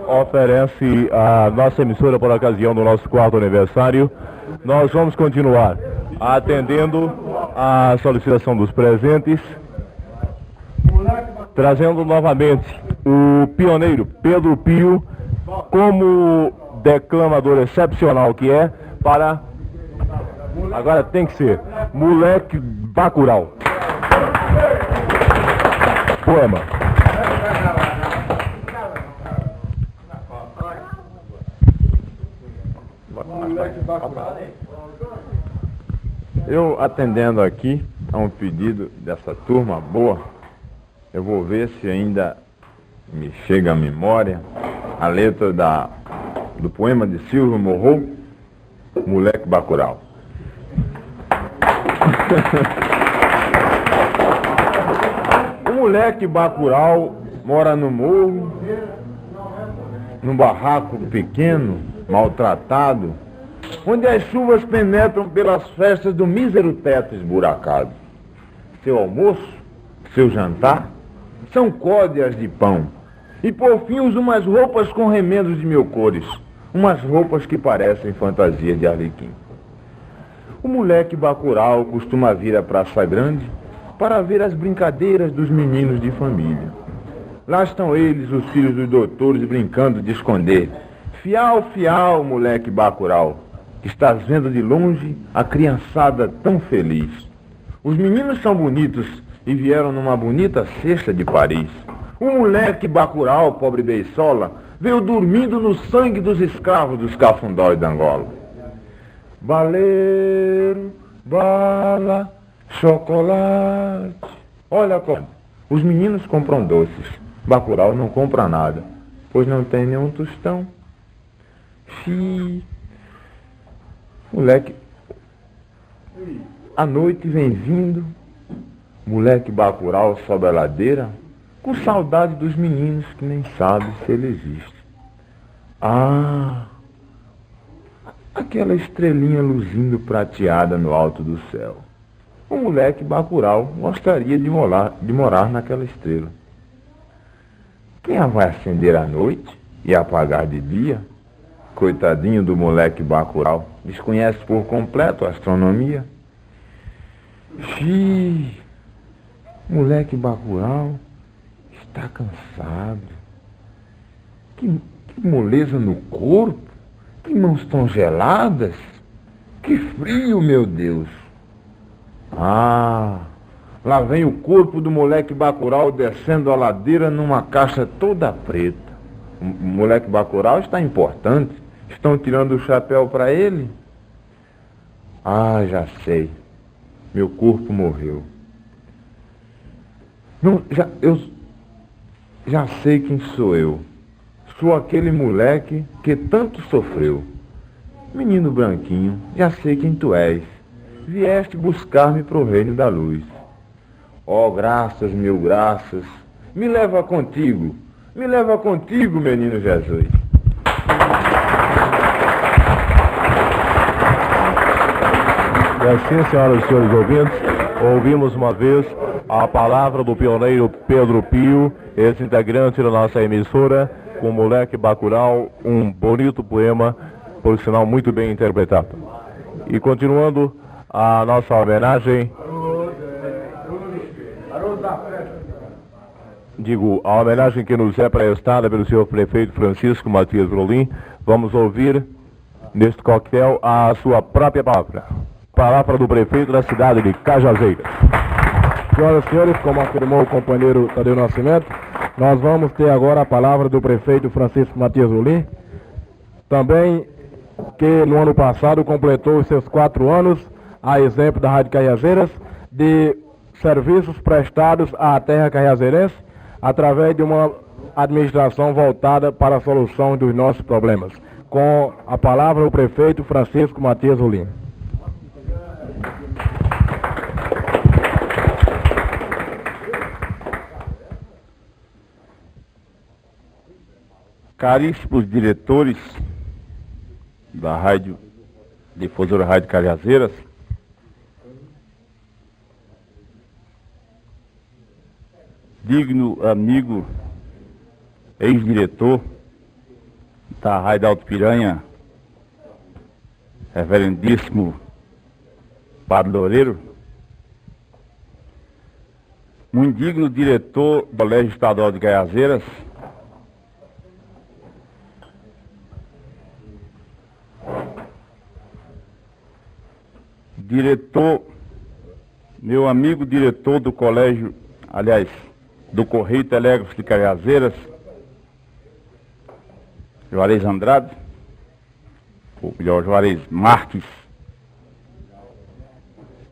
oferece à nossa emissora por ocasião do nosso 4º aniversário, nós vamos continuar atendendo a solicitação dos presentes, trazendo novamente o pioneiro Pedro Pio como declamador excepcional que é para... Agora tem que ser Moleque Bacurau. Poema. Eu atendendo aqui a um pedido dessa turma boa, eu vou ver se ainda me chega à memória a letra do poema de Silvio Morro, Moleque Bacurau. O moleque Bacurau mora no morro, num barraco pequeno, maltratado, onde as chuvas penetram pelas festas do mísero teto esburacado. Seu almoço, seu jantar, são códias de pão. E por fim uso umas roupas com remendos de mil cores, umas roupas que parecem fantasias de arlequim. O moleque Bacurau costuma vir à Praça Grande para ver as brincadeiras dos meninos de família. Lá estão eles, os filhos dos doutores, brincando de esconder. Fial, fial, moleque Bacurau, estás vendo de longe a criançada tão feliz. Os meninos são bonitos e vieram numa bonita cesta de Paris. O moleque Bacurau, pobre beisola, veio dormindo no sangue dos escravos dos cafundós da Angola. Baleiro, bala, chocolate. Olha como os meninos compram doces. Bacurau não compra nada, pois não tem nenhum tostão. Moleque, a noite vem vindo. Moleque Bacurau sobe a ladeira, com saudade dos meninos que nem sabe se ele existe. Aquela estrelinha luzindo prateada no alto do céu. O moleque Bacurau gostaria de morar naquela estrela. Quem a vai acender à noite e apagar de dia? Coitadinho do moleque Bacurau, desconhece por completo a astronomia. Moleque Bacurau está cansado. Que moleza no corpo, que mãos tão geladas, que frio, meu Deus. Lá vem o corpo do moleque Bacurau descendo a ladeira numa caixa toda preta. O moleque Bacurau está importante. Estão tirando o chapéu para ele? Já sei. Meu corpo morreu. Eu já sei quem sou eu. Sou aquele moleque que tanto sofreu. Menino branquinho, já sei quem tu és. Vieste buscar-me pro reino da luz. Graças, mil graças. Me leva contigo, menino Jesus. E assim, senhoras e senhores ouvintes, ouvimos uma vez a palavra do pioneiro Pedro Pio, esse integrante da nossa emissora, com o moleque Bacurau, um bonito poema, por sinal muito bem interpretado. E continuando a nossa homenagem, a homenagem que nos é prestada pelo senhor prefeito Francisco Matias Rolim, vamos ouvir neste coquetel a sua própria palavra. Palavra do prefeito da cidade de Cajazeiras. Senhoras e senhores, como afirmou o companheiro Tadeu Nascimento, nós vamos ter agora a palavra do prefeito Francisco Matias Rolim, também que no ano passado completou os seus 4 anos, a exemplo da Rádio Cajazeiras, de serviços prestados à terra cajazeirense, através de uma administração voltada para a solução dos nossos problemas. Com a palavra o prefeito Francisco Matias Rolim. Caríssimos diretores da Rádio Difusora Rádio Cajazeiras, digno amigo, ex-diretor da Rádio Alto Piranha, reverendíssimo Padre Loureiro, muito digno diretor do Colégio Estadual de Cajazeiras, diretor, meu amigo diretor do colégio, aliás, do Correio Telégrafo de Cajazeiras, Juarez Andrade, ou melhor, Juarez Marques,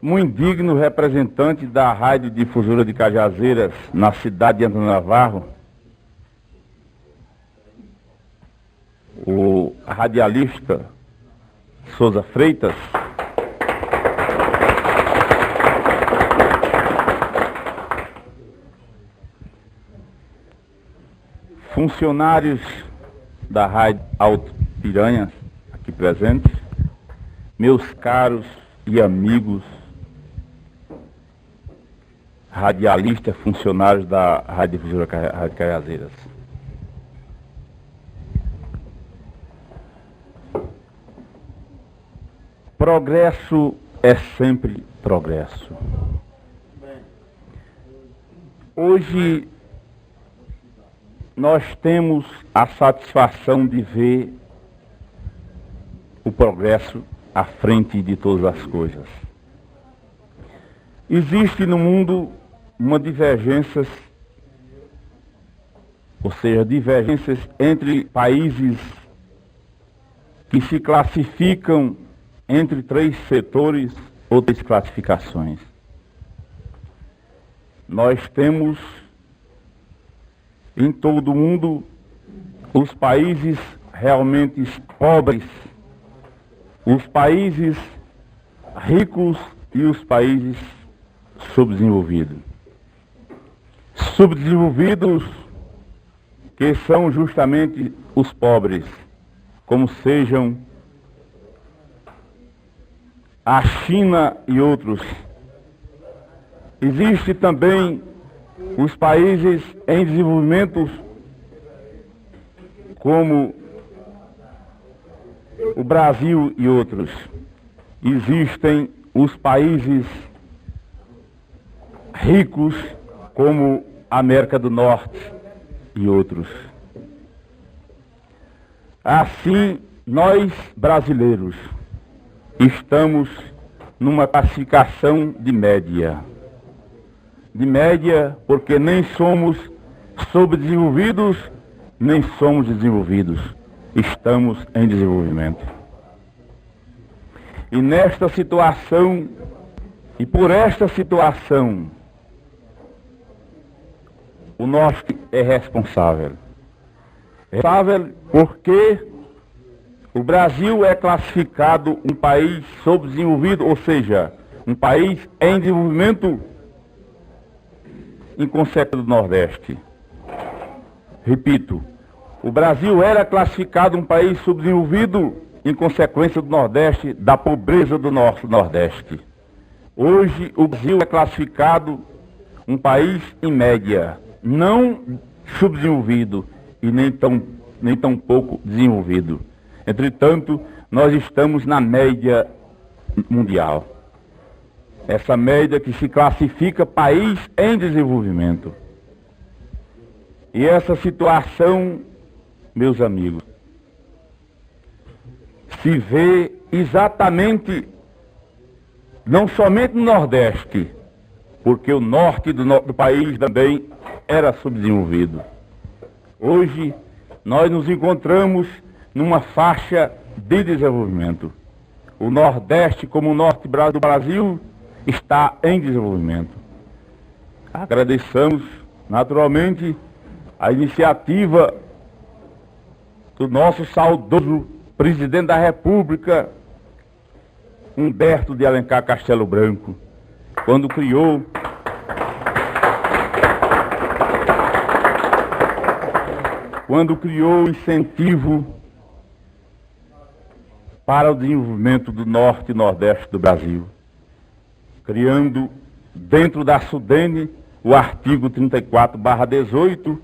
muito digno representante da Rádio Difusora de Cajazeiras, na cidade de Antônio Navarro, o radialista Souza Freitas, funcionários da Rádio Alto Piranha, aqui presentes, meus caros e amigos radialistas, funcionários da Rádio Difusora Rádio Cajazeiras. Progresso é sempre progresso. Hoje nós temos a satisfação de ver o progresso à frente de todas as coisas. Existe no mundo uma divergência, ou seja, divergências entre países que se classificam entre 3 setores ou 3 classificações. Nós temos em todo o mundo os países realmente pobres, os países ricos e os países subdesenvolvidos. Subdesenvolvidos, que são justamente os pobres, como sejam a China e outros. Existe também os países em desenvolvimento, como o Brasil e outros. Existem os países ricos, como a América do Norte e outros. Assim, nós brasileiros estamos numa classificação de média. De média, porque nem somos subdesenvolvidos, nem somos desenvolvidos. Estamos em desenvolvimento. E nesta situação, e por esta situação, o norte é responsável. Responsável porque o Brasil é classificado um país subdesenvolvido, ou seja, um país em desenvolvimento em consequência do Nordeste. Repito, o Brasil era classificado um país subdesenvolvido em consequência do Nordeste, da pobreza do nosso Nordeste. Hoje o Brasil é classificado um país em média, não subdesenvolvido e nem tão pouco desenvolvido. Entretanto, nós estamos na média mundial. Essa média que se classifica país em desenvolvimento. E essa situação, meus amigos, se vê exatamente, não somente no Nordeste, porque o norte do país também era subdesenvolvido. Hoje, nós nos encontramos numa faixa de desenvolvimento. O Nordeste, como o norte do Brasil, está em desenvolvimento. Agradecemos, naturalmente, a iniciativa do nosso saudoso presidente da República, Humberto de Alencar Castelo Branco, quando criou o incentivo para o desenvolvimento do norte e nordeste do Brasil, criando dentro da SUDENE o artigo 34/18,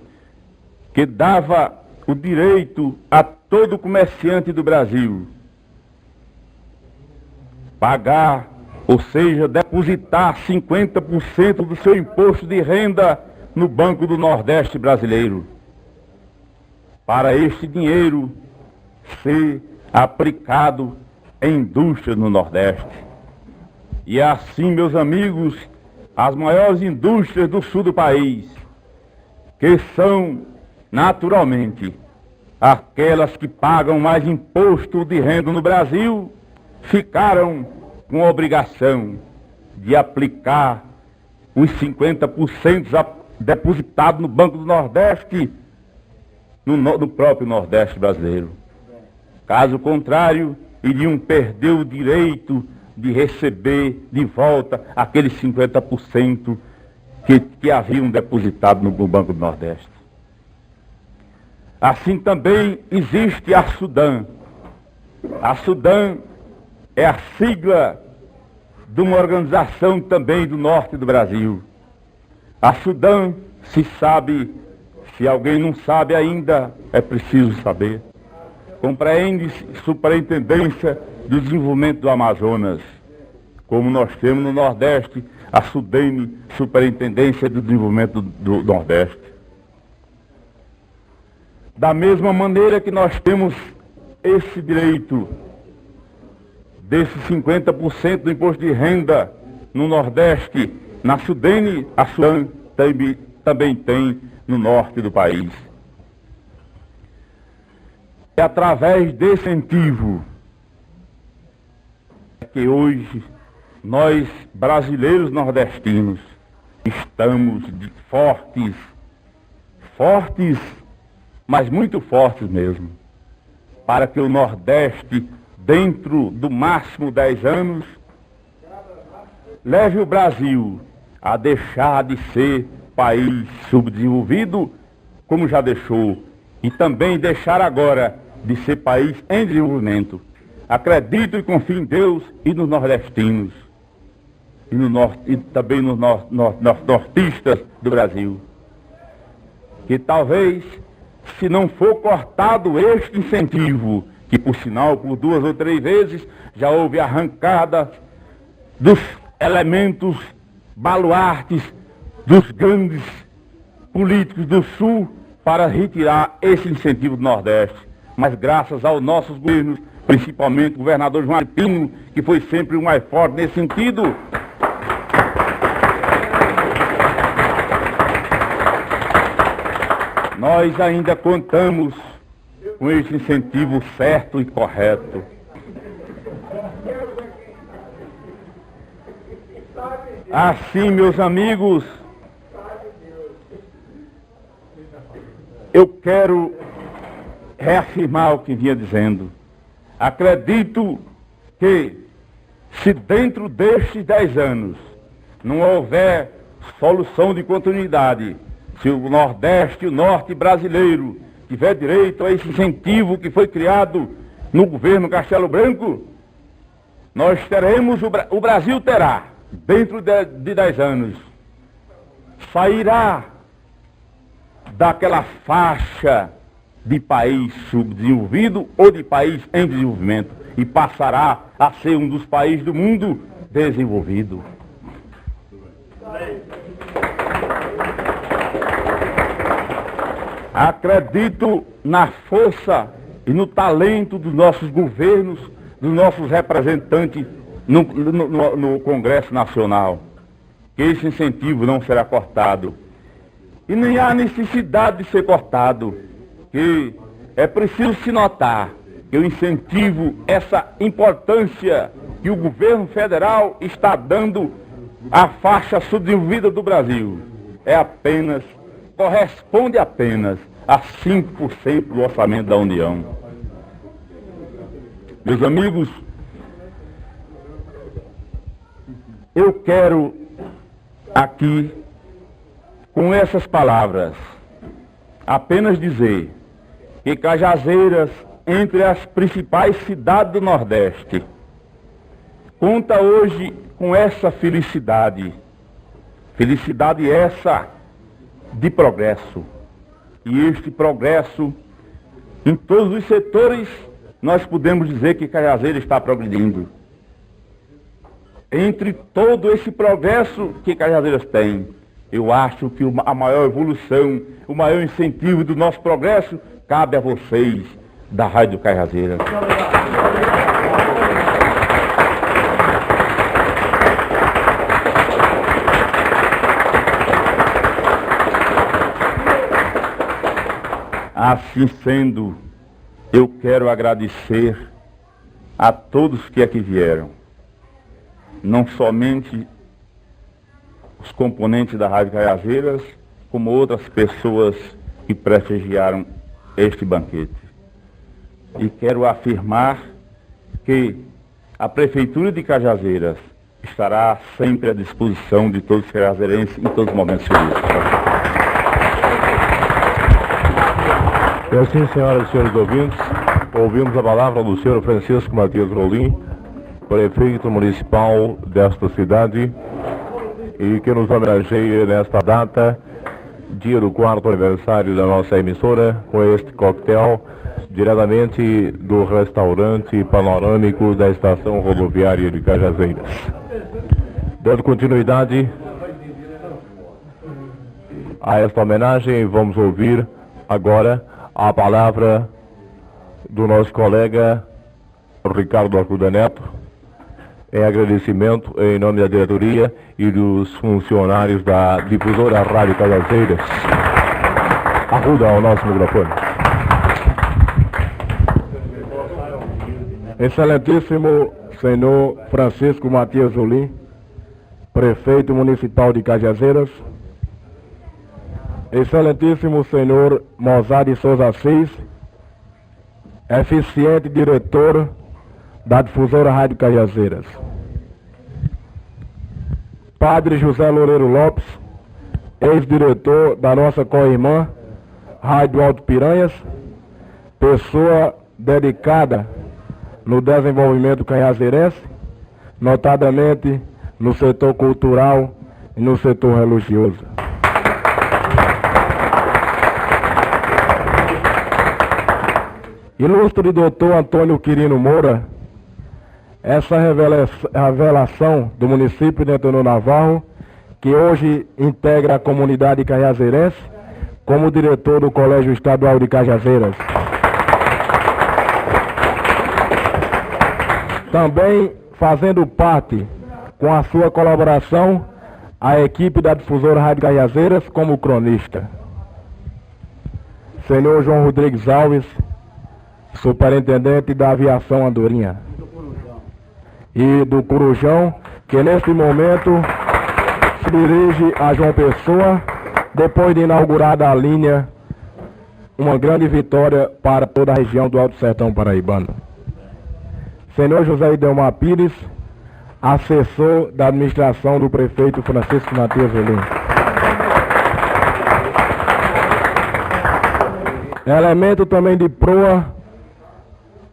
que dava o direito a todo comerciante do Brasil pagar, ou seja, depositar 50% do seu imposto de renda no Banco do Nordeste brasileiro, para este dinheiro ser aplicado em indústria no Nordeste. E assim, meus amigos, as maiores indústrias do sul do país, que são, naturalmente, aquelas que pagam mais imposto de renda no Brasil, ficaram com a obrigação de aplicar os 50% depositados no Banco do Nordeste, no próprio Nordeste brasileiro. Caso contrário, iriam perder o direito de receber de volta aqueles 50% que haviam depositado no Banco do Nordeste. Assim também existe a SUDAM. A SUDAM é a sigla de uma organização também do norte do Brasil. A SUDAM, se sabe, se alguém não sabe ainda, é preciso saber. Compreende Superintendência do Desenvolvimento do Amazonas, como nós temos no Nordeste a SUDENE, Superintendência do Desenvolvimento do Nordeste. Da mesma maneira que nós temos esse direito desses 50% do imposto de renda no Nordeste, na SUDENE, a SUDAM também tem no norte do país. É através desse incentivo que hoje nós, brasileiros nordestinos, estamos fortes, mas muito fortes mesmo, para que o Nordeste, dentro do máximo 10 anos, leve o Brasil a deixar de ser país subdesenvolvido, como já deixou, e também deixar agora de ser país em desenvolvimento. Acredito e confio em Deus e nos nordestinos, e também nos nortistas do Brasil, que talvez, se não for cortado este incentivo, que por sinal, por 2 ou 3 vezes, já houve arrancada dos elementos baluartes dos grandes políticos do Sul para retirar esse incentivo do Nordeste. Mas graças aos nossos governos, principalmente o governador João Pino, que foi sempre o mais forte nesse sentido, nós ainda contamos com esse incentivo certo e correto. Assim, meus amigos, eu quero reafirmar o que vinha dizendo. Acredito que, se dentro destes 10 anos não houver solução de continuidade, se o Nordeste e o Norte brasileiro tiver direito a esse incentivo que foi criado no governo Castelo Branco, nós teremos, o Brasil terá, dentro de 10 anos, sairá daquela faixa de país subdesenvolvido ou de país em desenvolvimento e passará a ser um dos países do mundo desenvolvido. Acredito na força e no talento dos nossos governos, dos nossos representantes no Congresso Nacional, que esse incentivo não será cortado. E nem há necessidade de ser cortado, que é preciso se notar que o incentivo, essa importância que o governo federal está dando à faixa subdesenvolvida do Brasil, corresponde apenas a 5% do orçamento da União. Meus amigos, eu quero aqui, com essas palavras, apenas dizer que Cajazeiras, entre as principais cidades do Nordeste, conta hoje com essa felicidade essa de progresso. E este progresso, em todos os setores, nós podemos dizer que Cajazeiras está progredindo. Entre todo esse progresso que Cajazeiras tem, eu acho que a maior evolução, o maior incentivo do nosso progresso cabe a vocês da Rádio Cajazeiras. Assim sendo, eu quero agradecer a todos que aqui vieram, não somente os componentes da Rádio Cajazeiras, como outras pessoas que prestigiaram este banquete. e quero afirmar que a Prefeitura de Cajazeiras estará sempre à disposição de todos os cajazeirenses em todos os momentos felizes. E assim, senhoras e senhores ouvintes, ouvimos a palavra do senhor Francisco Matias Rolim, prefeito municipal desta cidade, e que nos homenageia nesta data, dia do 4º aniversário da nossa emissora, com este coquetel, diretamente do restaurante panorâmico da estação rodoviária de Cajazeiras. Dando continuidade a esta homenagem, vamos ouvir agora a palavra do nosso colega Ricardo Arruda Neto, em agradecimento em nome da diretoria e dos funcionários da difusora Rádio Cajazeiras. Arruda ao nosso microfone. Excelentíssimo senhor Francisco Matias Rolim, prefeito municipal de Cajazeiras. Excelentíssimo senhor Mozart de Souza Assis, eficiente diretor da difusora Rádio Cajazeiras. Padre José Loureiro Lopes, ex-diretor da nossa co-irmã Rádio Alto Piranhas, pessoa dedicada no desenvolvimento cajazeirense, notadamente no setor cultural e no setor religioso. Ilustre doutor Antônio Quirino Moura, essa revelação do município de Antenor Navarro, que hoje integra a comunidade cajazeirense como diretor do Colégio Estadual de Cajazeiras. Também fazendo parte, com a sua colaboração, a equipe da difusora Rádio Cajazeiras como cronista. Senhor João Rodrigues Alves, superintendente da aviação Andorinha. E do Corujão, que neste momento se dirige a João Pessoa, depois de inaugurada a linha, uma grande vitória para toda a região do Alto Sertão Paraibano. Senhor José Idelmar Pires, assessor da administração do prefeito Francisco Matias Rolim. Elemento também de proa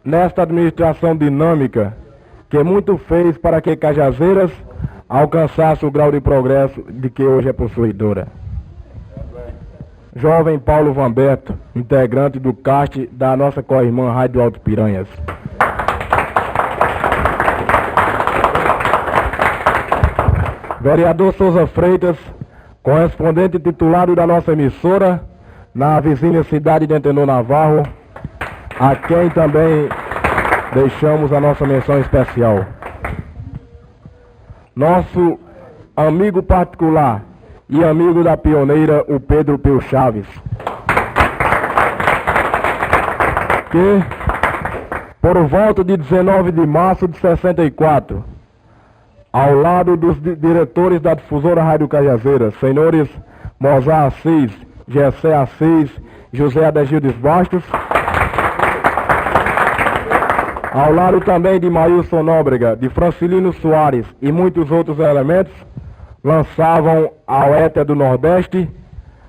nesta administração dinâmica, que muito fez para que Cajazeiras alcançasse o grau de progresso de que hoje é possuidora. Jovem Paulo Vamberto, integrante do CAST da nossa co-irmã Rádio Alto Piranhas. Vereador Souza Freitas, correspondente titulado da nossa emissora na vizinha cidade de Antenor Navarro, a quem também deixamos a nossa menção especial. Nosso amigo particular e amigo da pioneira, o Pedro Pio Chaves, que, por volta de 19 de março de 64, ao lado dos diretores da difusora Rádio Cajazeiras, senhores Mozart Assis, Gessé Assis, José Adegildes Bastos, ao lado também de Maílson Nóbrega, de Francilino Soares e muitos outros elementos, lançavam ao éter do Nordeste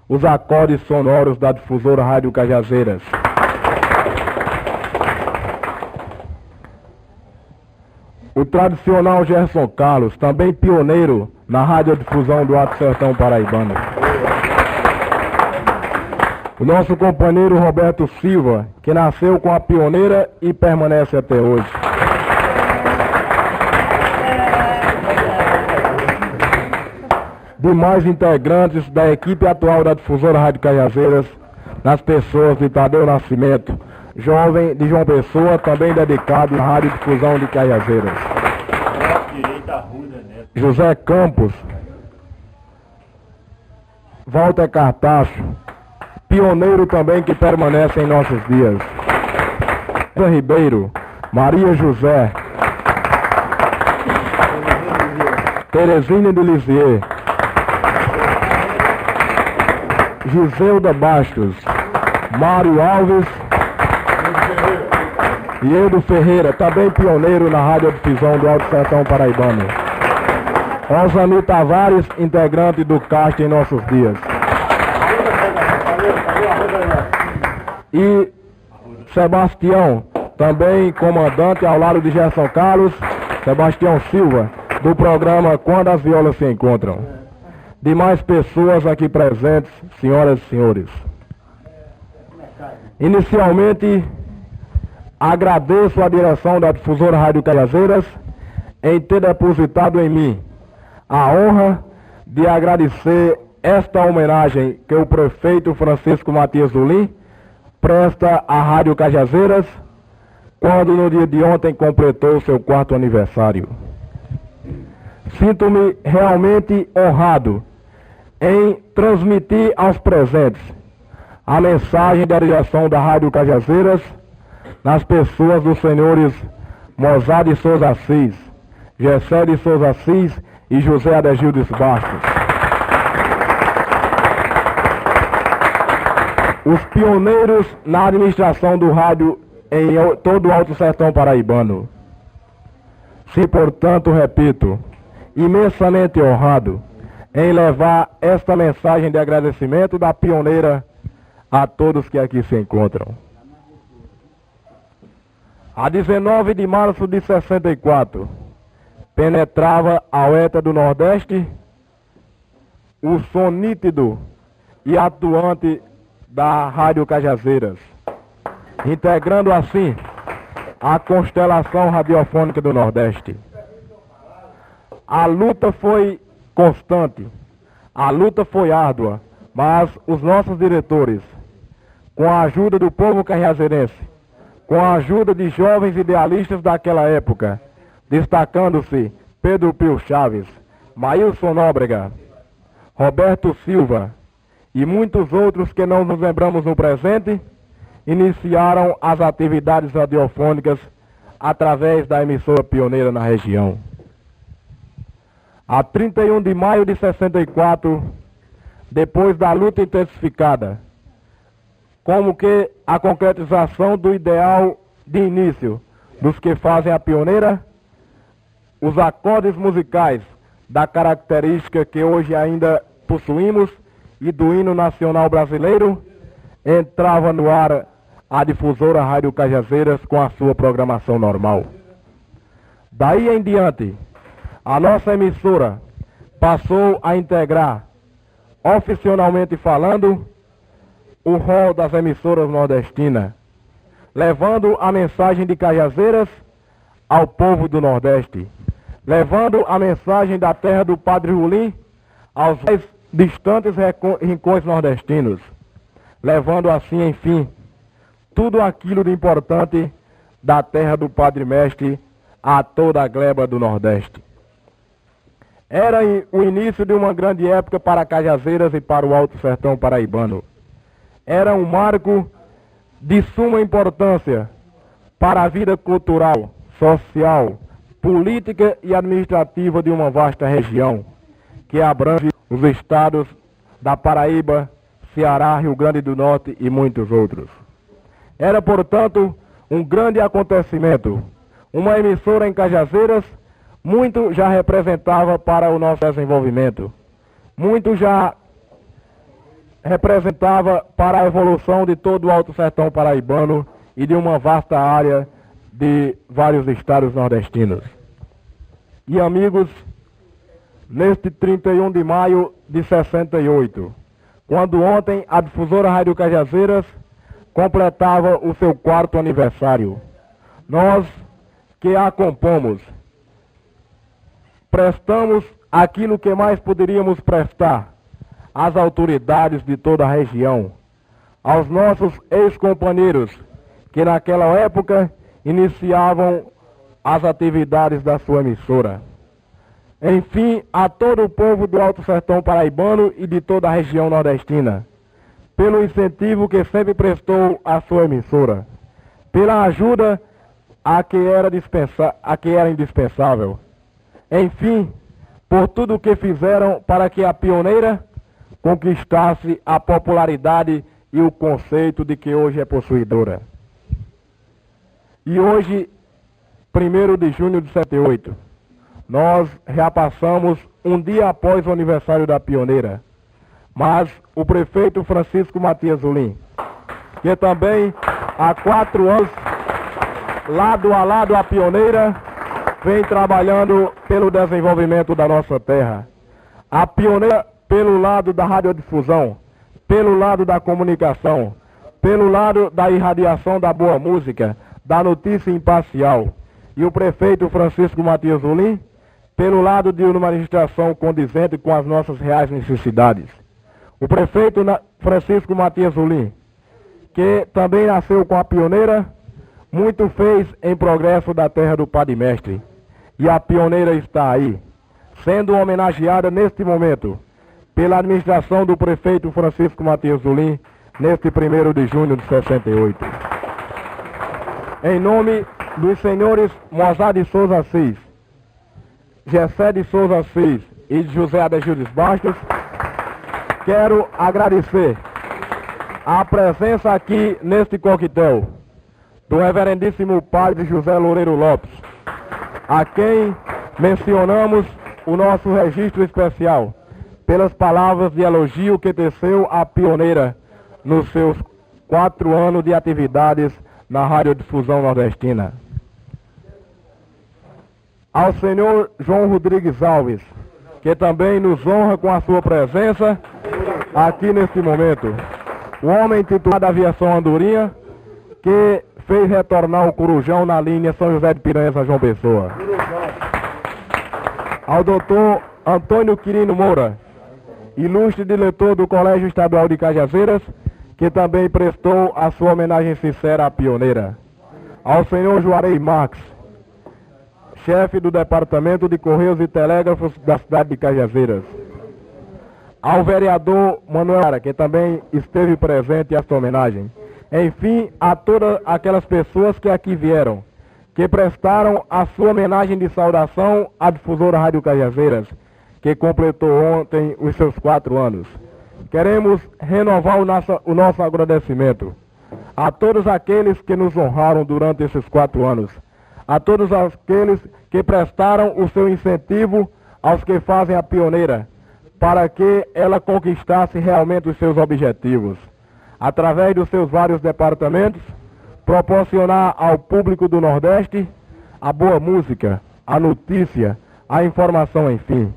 os acordes sonoros da difusora Rádio Cajazeiras. O tradicional Gerson Carlos, também pioneiro na radiodifusão do Alto Sertão Paraibano. O nosso companheiro Roberto Silva, que nasceu com a pioneira e permanece até hoje. Demais integrantes da equipe atual da difusora Rádio Cajazeiras, nas pessoas de Tadeu Nascimento, jovem de João Pessoa, também dedicado à radiodifusão de Cajazeiras. José Campos, Walter Cartacho, pioneiro também que permanece em nossos dias. José Ribeiro, Maria José, Teresina de Lisier, Giselda Bastos, Mário Alves, e Edo Ferreira, também pioneiro na radiodifusão do Alto Sertão Paraibano. Osani Tavares, integrante do CAST em nossos dias. E Sebastião, também comandante ao lado de Gerson Carlos, Sebastião Silva, do programa Quando as Violas se Encontram. Demais pessoas aqui presentes, senhoras e senhores. Inicialmente, agradeço a direção da Difusora Rádio Cajazeiras em ter depositado em mim a honra de agradecer esta homenagem que o prefeito Francisco Matias Dulim presta à Rádio Cajazeiras, quando no dia de ontem completou seu 4º aniversário. Sinto-me realmente honrado em transmitir aos presentes a mensagem da direção da Rádio Cajazeiras nas pessoas dos senhores Mozart de Souza Assis, Gessé de Souza Assis e José Adegildes Bastos. Os pioneiros na administração do rádio em todo o Alto Sertão Paraibano. Se, portanto, repito, imensamente honrado em levar esta mensagem de agradecimento da pioneira a todos que aqui se encontram. A 19 de março de 64, penetrava a oeta do Nordeste o som nítido e atuante da Rádio Cajazeiras, integrando assim a constelação radiofônica do Nordeste. A luta foi constante, a luta foi árdua, mas os nossos diretores, com a ajuda do povo cajazeirense, com a ajuda de jovens idealistas daquela época, destacando-se Pedro Pio Chaves, Maílson Nóbrega, Roberto Silva e muitos outros que não nos lembramos no presente, iniciaram as atividades radiofônicas através da emissora pioneira na região. A 31 de maio de 64, depois da luta intensificada, como que a concretização do ideal de início dos que fazem a pioneira, os acordes musicais da característica que hoje ainda possuímos e do hino nacional brasileiro, entrava no ar a difusora Rádio Cajazeiras com a sua programação normal. Daí em diante, a nossa emissora passou a integrar, oficialmente falando, o rol das emissoras nordestinas, levando a mensagem de Cajazeiras ao povo do Nordeste, levando a mensagem da terra do Padre Rulim aos mais distantes rincões nordestinos, levando assim, enfim, tudo aquilo de importante da terra do Padre Mestre a toda a gleba do Nordeste. Era o início de uma grande época para Cajazeiras e para o Alto Sertão Paraibano. Era um marco de suma importância para a vida cultural, social, política e administrativa de uma vasta região, que abrange os estados da Paraíba, Ceará, Rio Grande do Norte e muitos outros. Era, portanto, um grande acontecimento. Uma emissora em Cajazeiras muito já representava para o nosso desenvolvimento, muito já representava para a evolução de todo o Alto Sertão Paraibano e de uma vasta área de vários estados nordestinos. E amigos, neste 31 de maio de 68, quando ontem a difusora Rádio Cajazeiras completava o seu 4º aniversário, nós que a compomos, prestamos aquilo que mais poderíamos prestar às autoridades de toda a região, aos nossos ex-companheiros que naquela época iniciavam as atividades da sua emissora. Enfim, a todo o povo do Alto Sertão Paraibano e de toda a região nordestina, pelo incentivo que sempre prestou à sua emissora, pela ajuda a que era indispensável. Enfim, por tudo o que fizeram para que a pioneira conquistasse a popularidade e o conceito de que hoje é possuidora. E hoje, 1º de junho de 78, nós já passamos um dia após o aniversário da pioneira. Mas o prefeito Francisco Matias Ulim, que também há 4 anos, lado a lado a pioneira, vem trabalhando pelo desenvolvimento da nossa terra. A pioneira pelo lado da radiodifusão, pelo lado da comunicação, pelo lado da irradiação da boa música, da notícia imparcial. E o prefeito Francisco Matias Ulim, pelo lado de uma administração condizente com as nossas reais necessidades. O prefeito Francisco Matias Ulim, que também nasceu com a pioneira, muito fez em progresso da terra do Padre Mestre. E a pioneira está aí, sendo homenageada neste momento, pela administração do prefeito Francisco Matias Ulim, neste 1º de junho de 68. Em nome dos senhores Mozart de Souza Assis, Gessé de Souza Assis e de José Adegildes Bastos, quero agradecer a presença aqui neste coquetel do reverendíssimo padre José Loureiro Lopes, a quem mencionamos o nosso registro especial pelas palavras de elogio que teceu a pioneira nos seus 4 anos de atividades na radiodifusão nordestina. Ao senhor João Rodrigues Alves, que também nos honra com a sua presença aqui neste momento. O homem titular da aviação Andorinha, que fez retornar o Corujão na linha São José de Piranhas a João Pessoa. Ao doutor Antônio Quirino Moura, ilustre diretor do Colégio Estadual de Cajazeiras, que também prestou a sua homenagem sincera à pioneira. Ao senhor Juarez Marques, chefe do Departamento de Correios e Telégrafos da cidade de Cajazeiras. Ao vereador Manuel, que também esteve presente esta homenagem. Enfim, a todas aquelas pessoas que aqui vieram, que prestaram a sua homenagem de saudação à difusora Rádio Cajazeiras, que completou ontem os seus 4 anos. Queremos renovar o nosso agradecimento a todos aqueles que nos honraram durante esses 4 anos, a todos aqueles que prestaram o seu incentivo aos que fazem a pioneira, para que ela conquistasse realmente os seus objetivos. Através dos seus vários departamentos, proporcionar ao público do Nordeste a boa música, a notícia, a informação, enfim.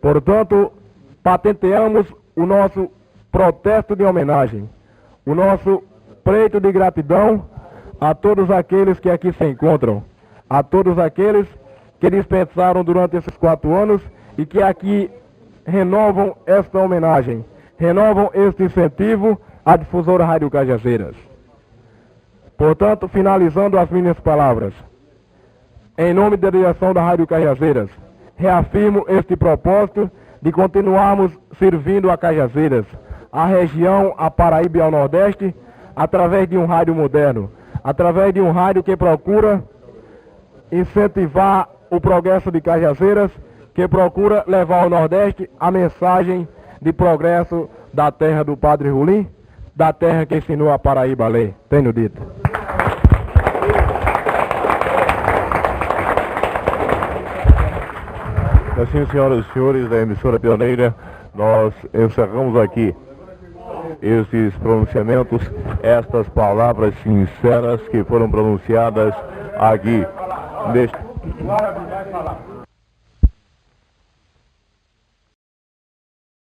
Portanto, patenteamos o nosso protesto de homenagem, o nosso pleito de gratidão a todos aqueles que aqui se encontram, a todos aqueles que dispensaram durante esses 4 anos e que aqui renovam esta homenagem, renovam este incentivo à difusora Rádio Cajazeiras. Portanto, finalizando as minhas palavras, em nome da direção da Rádio Cajazeiras, reafirmo este propósito de continuarmos servindo a Cajazeiras, a região, a Paraíba e ao Nordeste, através de um rádio moderno, através de um rádio que procura incentivar o progresso de Cajazeiras, que procura levar ao Nordeste a mensagem de progresso da terra do Padre Ulim, da terra que ensinou a Paraíba a ler. Tenho dito. Assim, senhoras e senhores da emissora pioneira, nós encerramos aqui esses pronunciamentos, estas palavras sinceras que foram pronunciadas aqui neste...